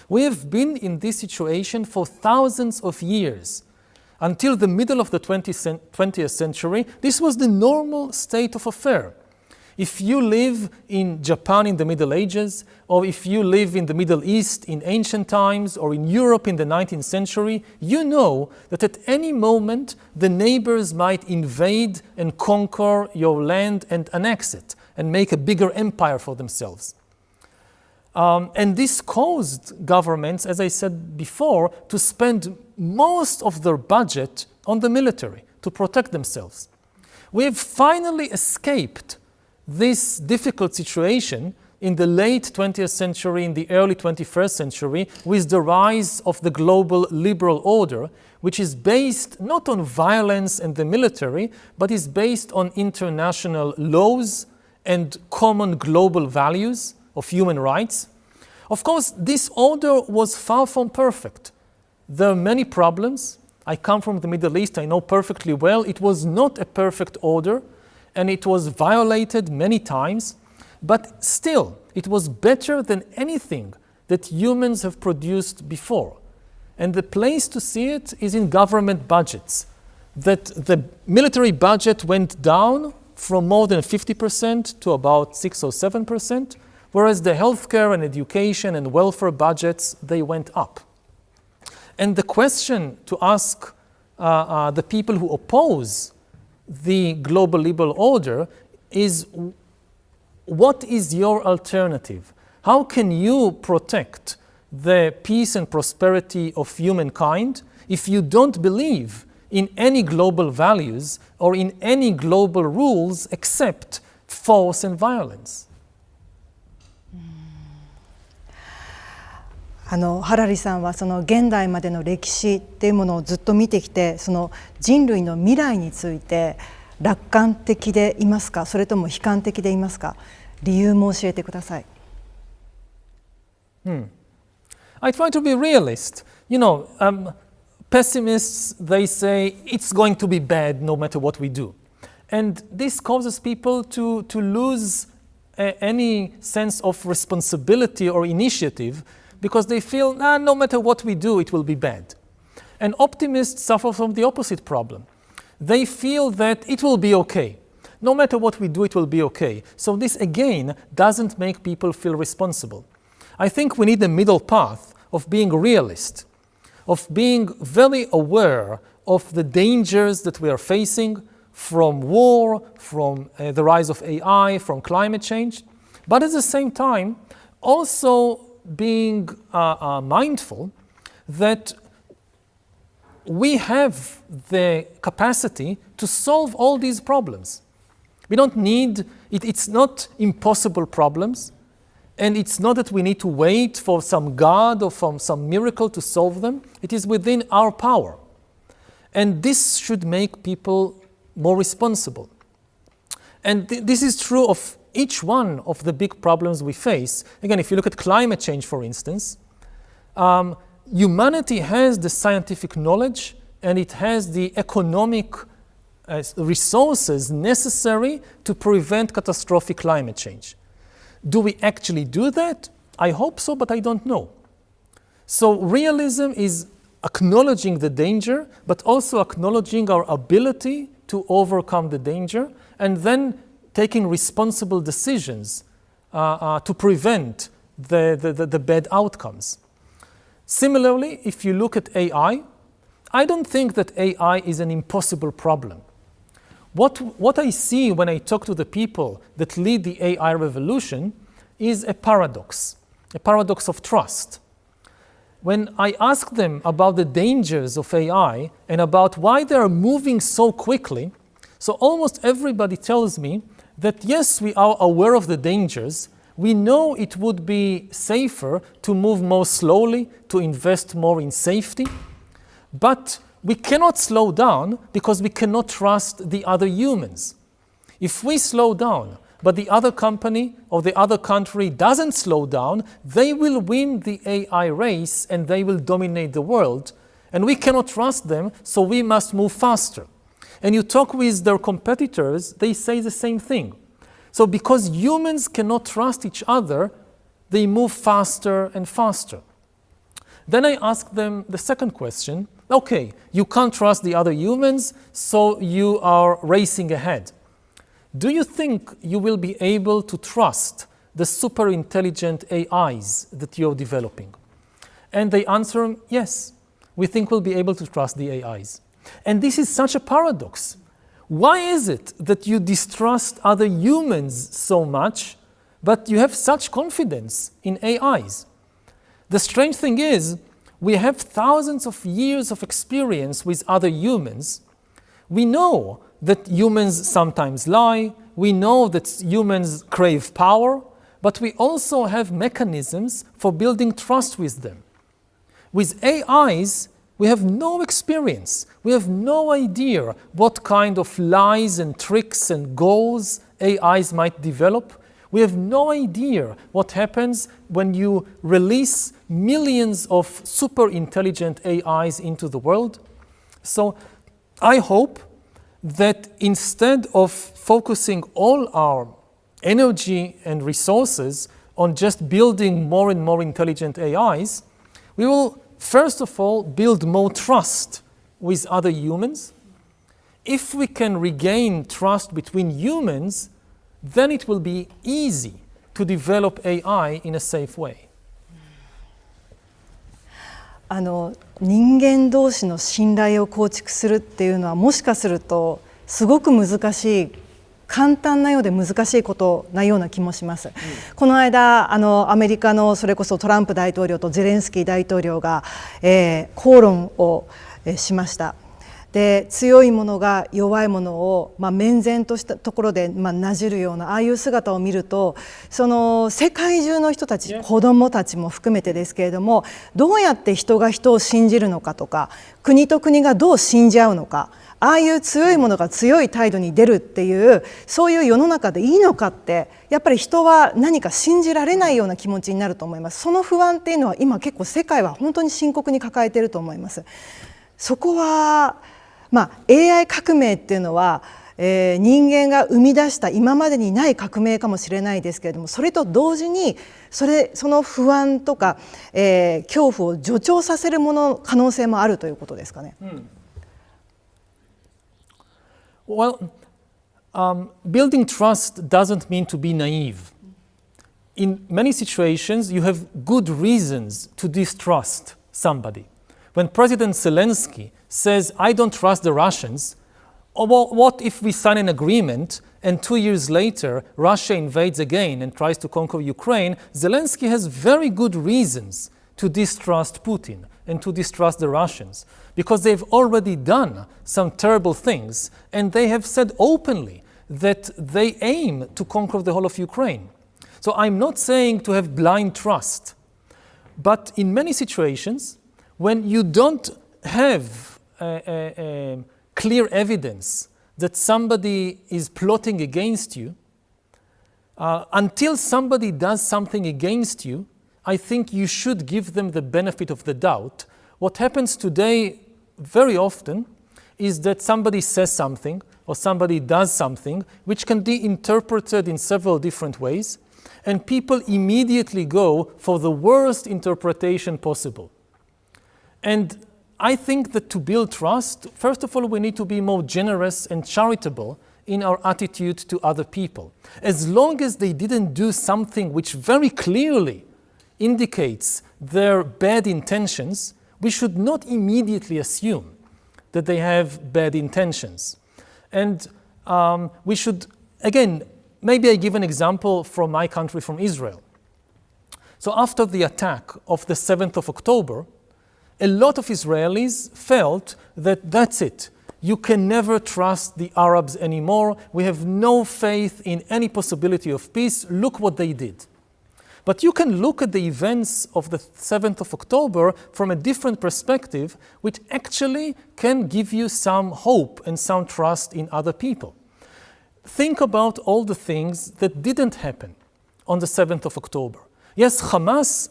We have been in this situation for thousands of years. Until the middle of the 20th century, this was the normal state of affairs. If you live in Japan in the Middle Ages, or if you live in the Middle East in ancient times, or in Europe in the 19th century, you know that at any moment the neighbors might invade and conquer your land and annex it, and make a bigger empire for themselves. And this caused governments, as I said before, to spend most of their budget on the military to protect themselves. We have finally escaped this difficult situation in the late 20th century, in the early 21st century, with the rise of the global liberal order, which is based not on violence and the military, but is based on international laws and common global values of human rights. Of course, this order was far from perfect. There are many problems. I come from the Middle East, I know perfectly well. It was not a perfect order, and it was violated many times, but still, it was better than anything that humans have produced before. And the place to see it is in government budgets, that the military budget went down from more than 50% to about 6 or 7%, whereas the healthcare and education and welfare budgets, they went up. And the question to ask the people who oppose the global liberal order is, what is your alternative? How can you protect the peace and prosperity of humankind if you don't believe in any global values or in any global rules except force and violence? ハラリさんはその現代までの歴史っていうものをずっと見てきて、その人類の未来について楽観的でいますか、それとも悲観的でいますか、理由も教えてください。I try to be realist. You know, pessimists, they say it's going to be bad no matter what we do. And this causes people to lose any sense of responsibility or initiative, because they feel, no matter what we do, it will be bad. And optimists suffer from the opposite problem. They feel that it will be okay. No matter what we do, it will be okay. So this, again, doesn't make people feel responsible. I think we need a middle path of being realist, of being very aware of the dangers that we are facing from war, from the rise of AI, from climate change, but at the same time, also being mindful that we have the capacity to solve all these problems. We don't need, it's not impossible problems, and it's not that we need to wait for some God or for some miracle to solve them. It is within our power. And this should make people more responsible. And this is true of each one of the big problems we face. Again, if you look at climate change, for instance, humanity has the scientific knowledge and it has the economic resources necessary to prevent catastrophic climate change. Do we actually do that? I hope so, but I don't know. So realism is acknowledging the danger, but also acknowledging our ability to overcome the danger, and then taking responsible decisions to prevent the bad outcomes. Similarly, if you look at AI, I don't think that AI is an impossible problem. What I see when I talk to the people that lead the AI revolution is a paradox of trust. When I ask them about the dangers of AI and about why they are moving so quickly, so almost everybody tells me that yes, we are aware of the dangers. We know it would be safer to move more slowly, to invest more in safety, but we cannot slow down because we cannot trust the other humans. If we slow down, but the other company or the other country doesn't slow down, they will win the AI race and they will dominate the world. And we cannot trust them, so we must move faster. And you talk with their competitors, they say the same thing. So because humans cannot trust each other, they move faster and faster. Then I ask them the second question. Okay, you can't trust the other humans, so you are racing ahead. Do you think you will be able to trust the super intelligent AIs that you're developing? And they answer, yes, we think we'll be able to trust the AIs. And this is such a paradox. Why is it that you distrust other humans so much, but you have such confidence in AIs? The strange thing is, we have thousands of years of experience with other humans. We know that humans sometimes lie. We know that humans crave power, but we also have mechanisms for building trust with them. With AIs, we have no experience. We have no idea what kind of lies and tricks and goals AIs might develop. We have no idea what happens when you release millions of super intelligent AIs into the world. So I hope that instead of focusing all our energy and resources on just building more and more intelligent AIs, we will first of all build more trust with other humans. If we can regain trust between humans, then it will be easy to develop AI in a safe way. 人間同士の信頼を構築するっていうのはもしかするとすごく難しい、簡単なようで難しいことなような気もします。この間アメリカのそれこそトランプ大統領とゼレンスキー大統領が、口論をしました。で強い者が弱い者を、面前としたところで、なじるようなああいう姿を見ると、その世界中の人たち、子どもたちも含めてですけれども、どうやって人が人を信じるのかとか、国と国がどう信じ合うのか、ああいう強い者が強い態度に出るっていう、そういう世の中でいいのかって、やっぱり人は何か信じられないような気持ちになると思います。その不安っていうのは今結構世界は本当に深刻に抱えていると思います。そこはAI 革命っていうのは、人間が生み出した今までにない革命かもしれないですけれども、それと同時にその不安とか、恐怖を助長させる可能性もあるということですかね。Well, building trust doesn't mean to be naive. In many situations, you have good reasons to distrust somebody. When President Zelensky says, I don't trust the Russians, or what if we sign an agreement and 2 years later Russia invades again and tries to conquer Ukraine? Zelensky has very good reasons to distrust Putin and to distrust the Russians, because they've already done some terrible things, and they have said openly that they aim to conquer the whole of Ukraine. So I'm not saying to have blind trust, but in many situations, when you don't have clear evidence that somebody is plotting against you, until somebody does something against you, I think you should give them the benefit of the doubt. What happens today very often is that somebody says something or somebody does something which can be interpreted in several different ways, and people immediately go for the worst interpretation possible. And I think that to build trust, first of all, we need to be more generous and charitable in our attitude to other people. As long as they didn't do something which very clearly indicates their bad intentions, we should not immediately assume that they have bad intentions. And we should, again, maybe I give an example from my country, from Israel. So after the attack of the 7th of October, a lot of Israelis felt that that's it. You can never trust the Arabs anymore. We have no faith in any possibility of peace. Look what they did. But you can look at the events of the 7th of October from a different perspective, which actually can give you some hope and some trust in other people. Think about all the things that didn't happen on the 7th of October. Yes, Hamas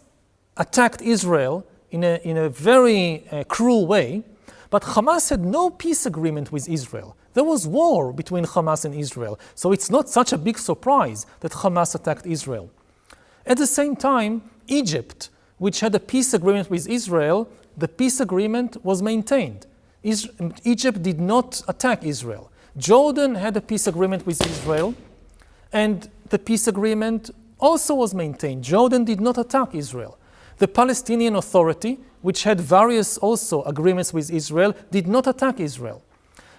attacked Israel in a very cruel way, but Hamas had no peace agreement with Israel. There was war between Hamas and Israel, so it's not such a big surprise that Hamas attacked Israel. At the same time, Egypt, which had a peace agreement with Israel, the peace agreement was maintained. Egypt did not attack Israel. Jordan had a peace agreement with Israel, and the peace agreement also was maintained. Jordan did not attack Israel. The Palestinian Authority, which had various also agreements with Israel, did not attack Israel.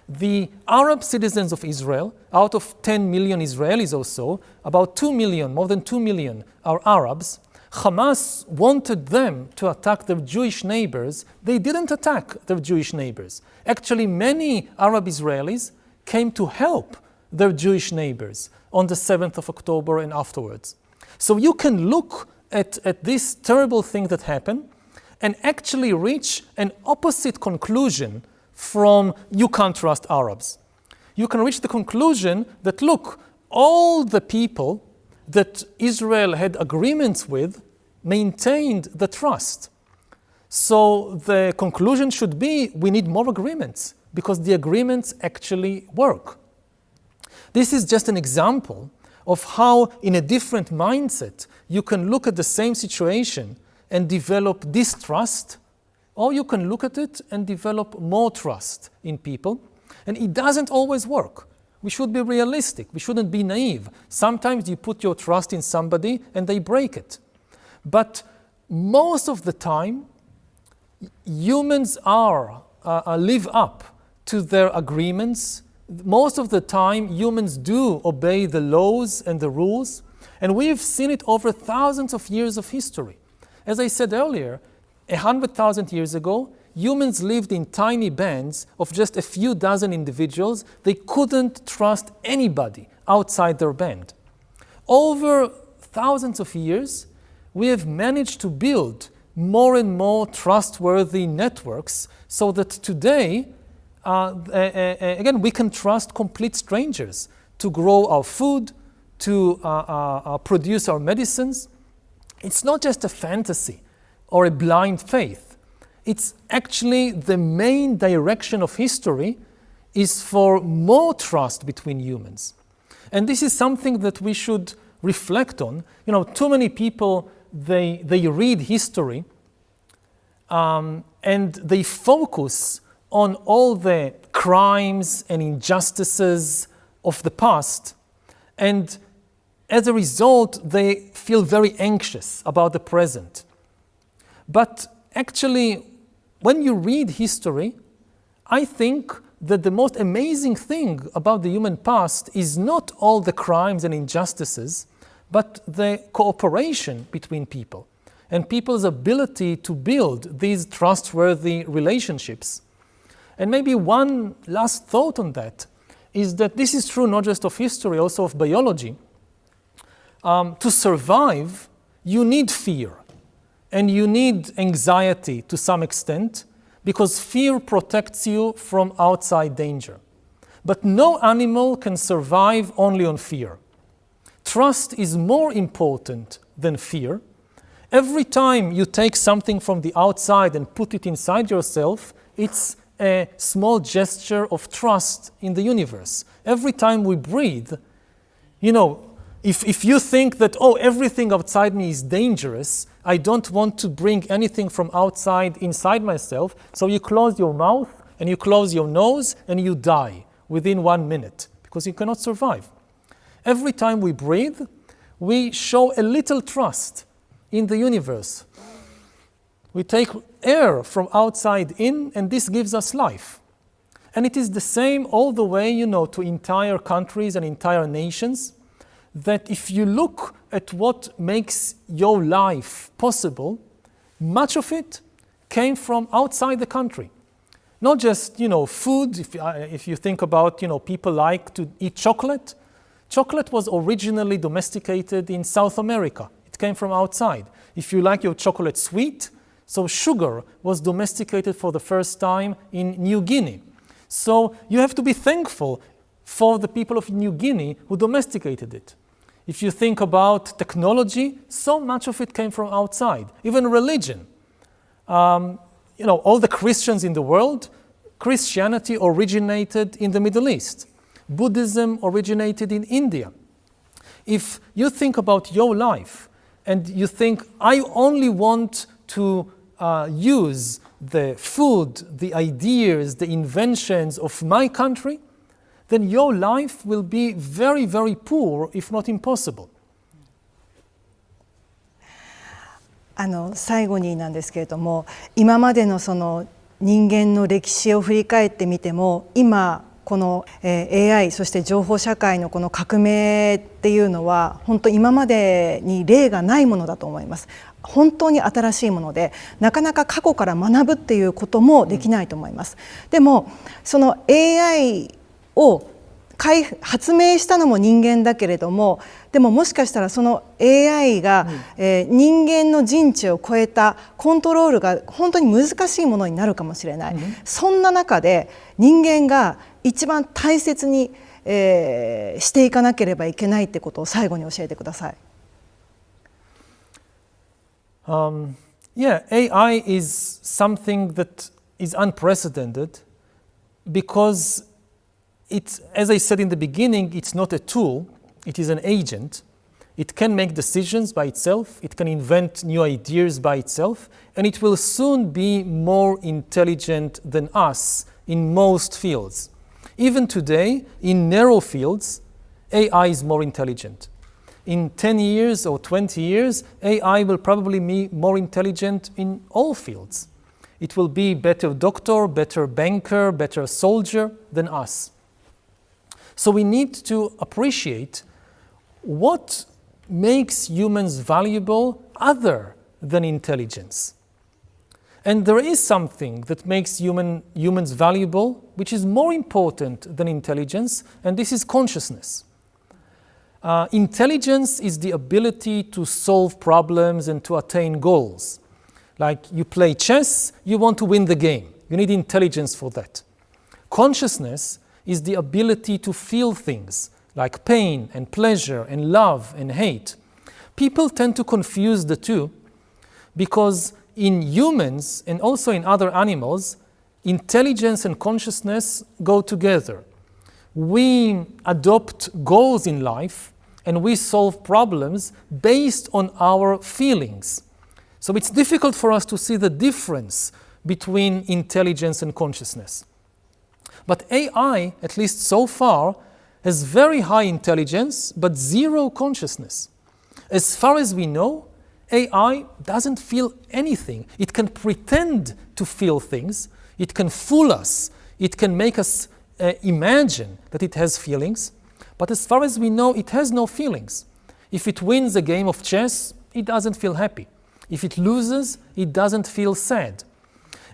The Arab citizens of Israel, out of 10 million Israelis or so, about 2 million, more than 2 million are Arabs. Hamas wanted them to attack their Jewish neighbors. They didn't attack their Jewish neighbors. Actually, many Arab Israelis came to help their Jewish neighbors on the 7th of October and afterwards. So you can look at this terrible thing that happened and actually reach an opposite conclusion from you can't trust Arabs. You can reach the conclusion that, look, all the people that Israel had agreements with maintained the trust. So the conclusion should be we need more agreements because the agreements actually work. This is just an example of how, in a different mindset, you can look at the same situation and develop distrust, or you can look at it and develop more trust in people. And it doesn't always work. We should be realistic. We shouldn't be naive. Sometimes you put your trust in somebody and they break it. But most of the time, humans live up to their agreements. Most of the time, humans do obey the laws and the rules, and we've seen it over thousands of years of history. As I said earlier, 100,000 years ago, humans lived in tiny bands of just a few dozen individuals. They couldn't trust anybody outside their band. Over thousands of years, we have managed to build more and more trustworthy networks so that today, again, we can trust complete strangers to grow our food, to produce our medicines. It's not just a fantasy or a blind faith. It's actually the main direction of history is for more trust between humans. And this is something that we should reflect on. You know, too many people, they read history and they focus on all the crimes and injustices of the past, and as a result, they feel very anxious about the present. But actually, when you read history, I think that the most amazing thing about the human past is not all the crimes and injustices, but the cooperation between people. and people's ability to build these trustworthy relationships. And maybe one last thought on that is that this is true not just of history, also of biology. To survive, you need fear, and you need anxiety to some extent, because fear protects you from outside danger. But no animal can survive only on fear. Trust is more important than fear. Every time you take something from the outside and put it inside yourself, it's a small gesture of trust in the universe. Every time we breathe, if you think that, everything outside me is dangerous, I don't want to bring anything from outside inside myself, so you close your mouth and you close your nose and you die within 1 minute because you cannot survive. Every time we breathe, we show a little trust in the universe. We take air from outside in, and this gives us life. And it is the same all the way, to entire countries and entire nations, that if you look at what makes your life possible, much of it came from outside the country. Not just, food. If you think about, people like to eat chocolate. Chocolate was originally domesticated in South America. It came from outside. If you like your chocolate sweet, so sugar was domesticated for the first time in New Guinea. So you have to be thankful for the people of New Guinea who domesticated it. If you think about technology, so much of it came from outside. Even religion. All the Christians in the world, Christianity originated in the Middle East. Buddhism originated in India. If you think about your life and you think, I only want to use the food, the ideas, the inventions of my country, then your life will be very, very poor, if not impossible. 最後になんですけれども、今までのその人間の歴史を振り返ってみても、今この AI そして情報社会のこの革命っていうのは本当今までに例がないものだと思います。本当に新しいもので、なかなか過去から学ぶっていうこともできないと思います。でもその AI を発明したのも人間だけれども、でももしかしたらその AI が、人間の人知を超えたコントロールが本当に難しいものになるかもしれない、そんな中で人間が一番大切に、していかなければいけないってことを最後に教えてください。AI is something that is unprecedented because it's, as I said in the beginning, it's not a tool, it is an agent. It can make decisions by itself, it can invent new ideas by itself, and it will soon be more intelligent than us in most fields. Even today, in narrow fields, AI is more intelligent. In 10 years or 20 years, AI will probably be more intelligent in all fields. It will be better doctor, better banker, better soldier than us. So we need to appreciate what makes humans valuable other than intelligence. And there is something that makes humans valuable, which is more important than intelligence, and this is consciousness. Intelligence is the ability to solve problems and to attain goals. Like you play chess, you want to win the game. You need intelligence for that. Consciousness is the ability to feel things like pain and pleasure and love and hate. People tend to confuse the two because in humans and also in other animals, intelligence and consciousness go together. We adopt goals in life and we solve problems based on our feelings. So it's difficult for us to see the difference between intelligence and consciousness. But AI, at least so far, has very high intelligence but zero consciousness. As far as we know, AI doesn't feel anything. It can pretend to feel things. It can fool us. It can make us imagine that it has feelings. But as far as we know, it has no feelings. If it wins a game of chess, it doesn't feel happy. If it loses, it doesn't feel sad.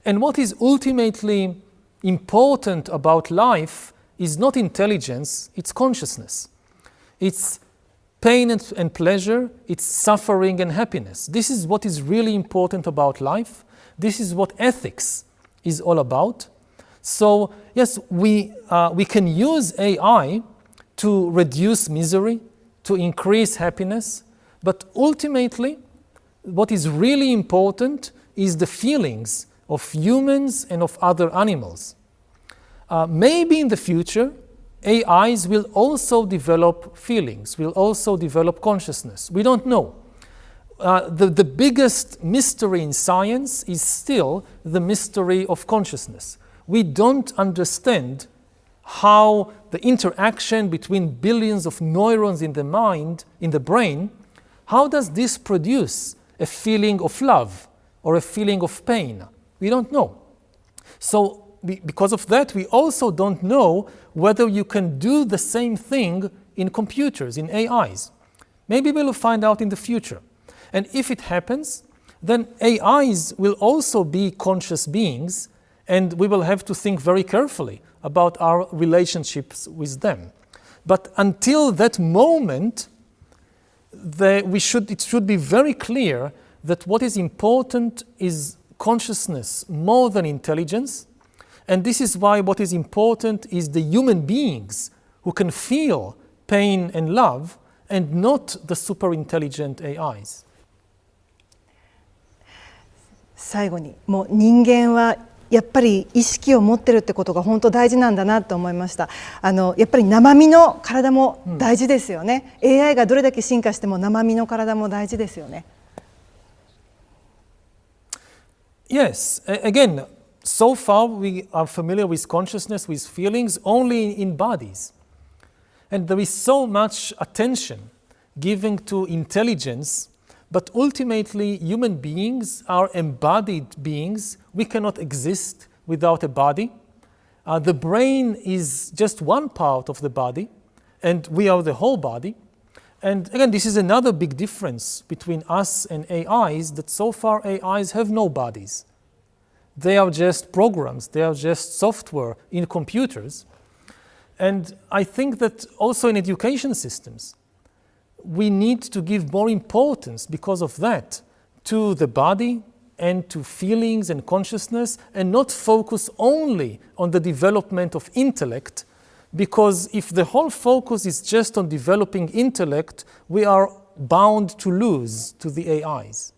And what is ultimately important about life is not intelligence, it's consciousness. It's pain and pleasure, it's suffering and happiness. This is what is really important about life. This is what ethics is all about. So yes, we can use AI to reduce misery, to increase happiness, but ultimately what is really important is the feelings of humans and of other animals. Maybe in the future, AIs will also develop feelings, will also develop consciousness. We don't know. The biggest mystery in science is still the mystery of consciousness. We don't understand how the interaction between billions of neurons in the mind, in the brain, how does this produce a feeling of love or a feeling of pain? We don't know. So because of that, we also don't know whether you can do the same thing in computers, in AIs. Maybe we'll find out in the future. And if it happens, then AIs will also be conscious beings, and we will have to think very carefully about our relationships with them. But until that moment, it should be very clear that what is important is consciousness more than intelligence. And this is why what is important is the human beings who can feel pain and love, and not the super intelligent AIs. 最後に、もう人間はやっぱり意識を持ってるってことが本当大事なんだなと思いました。やっぱり生身の体も大事ですよね。AI がどれだけ進化しても生身の体も大事ですよね。Yes, again, so far we are familiar with consciousness, with feelings only in bodies. And there is so much attention given to intelligence, but ultimately human beings are embodied beings. We cannot exist without a body. The brain is just one part of the body, and we are the whole body. And again, this is another big difference between us and AIs, that so far AIs have no bodies. They are just programs, they are just software in computers. And I think that also in education systems, we need to give more importance because of that to the body and to feelings and consciousness, and not focus only on the development of intellect, because if the whole focus is just on developing intellect, we are bound to lose to the AIs.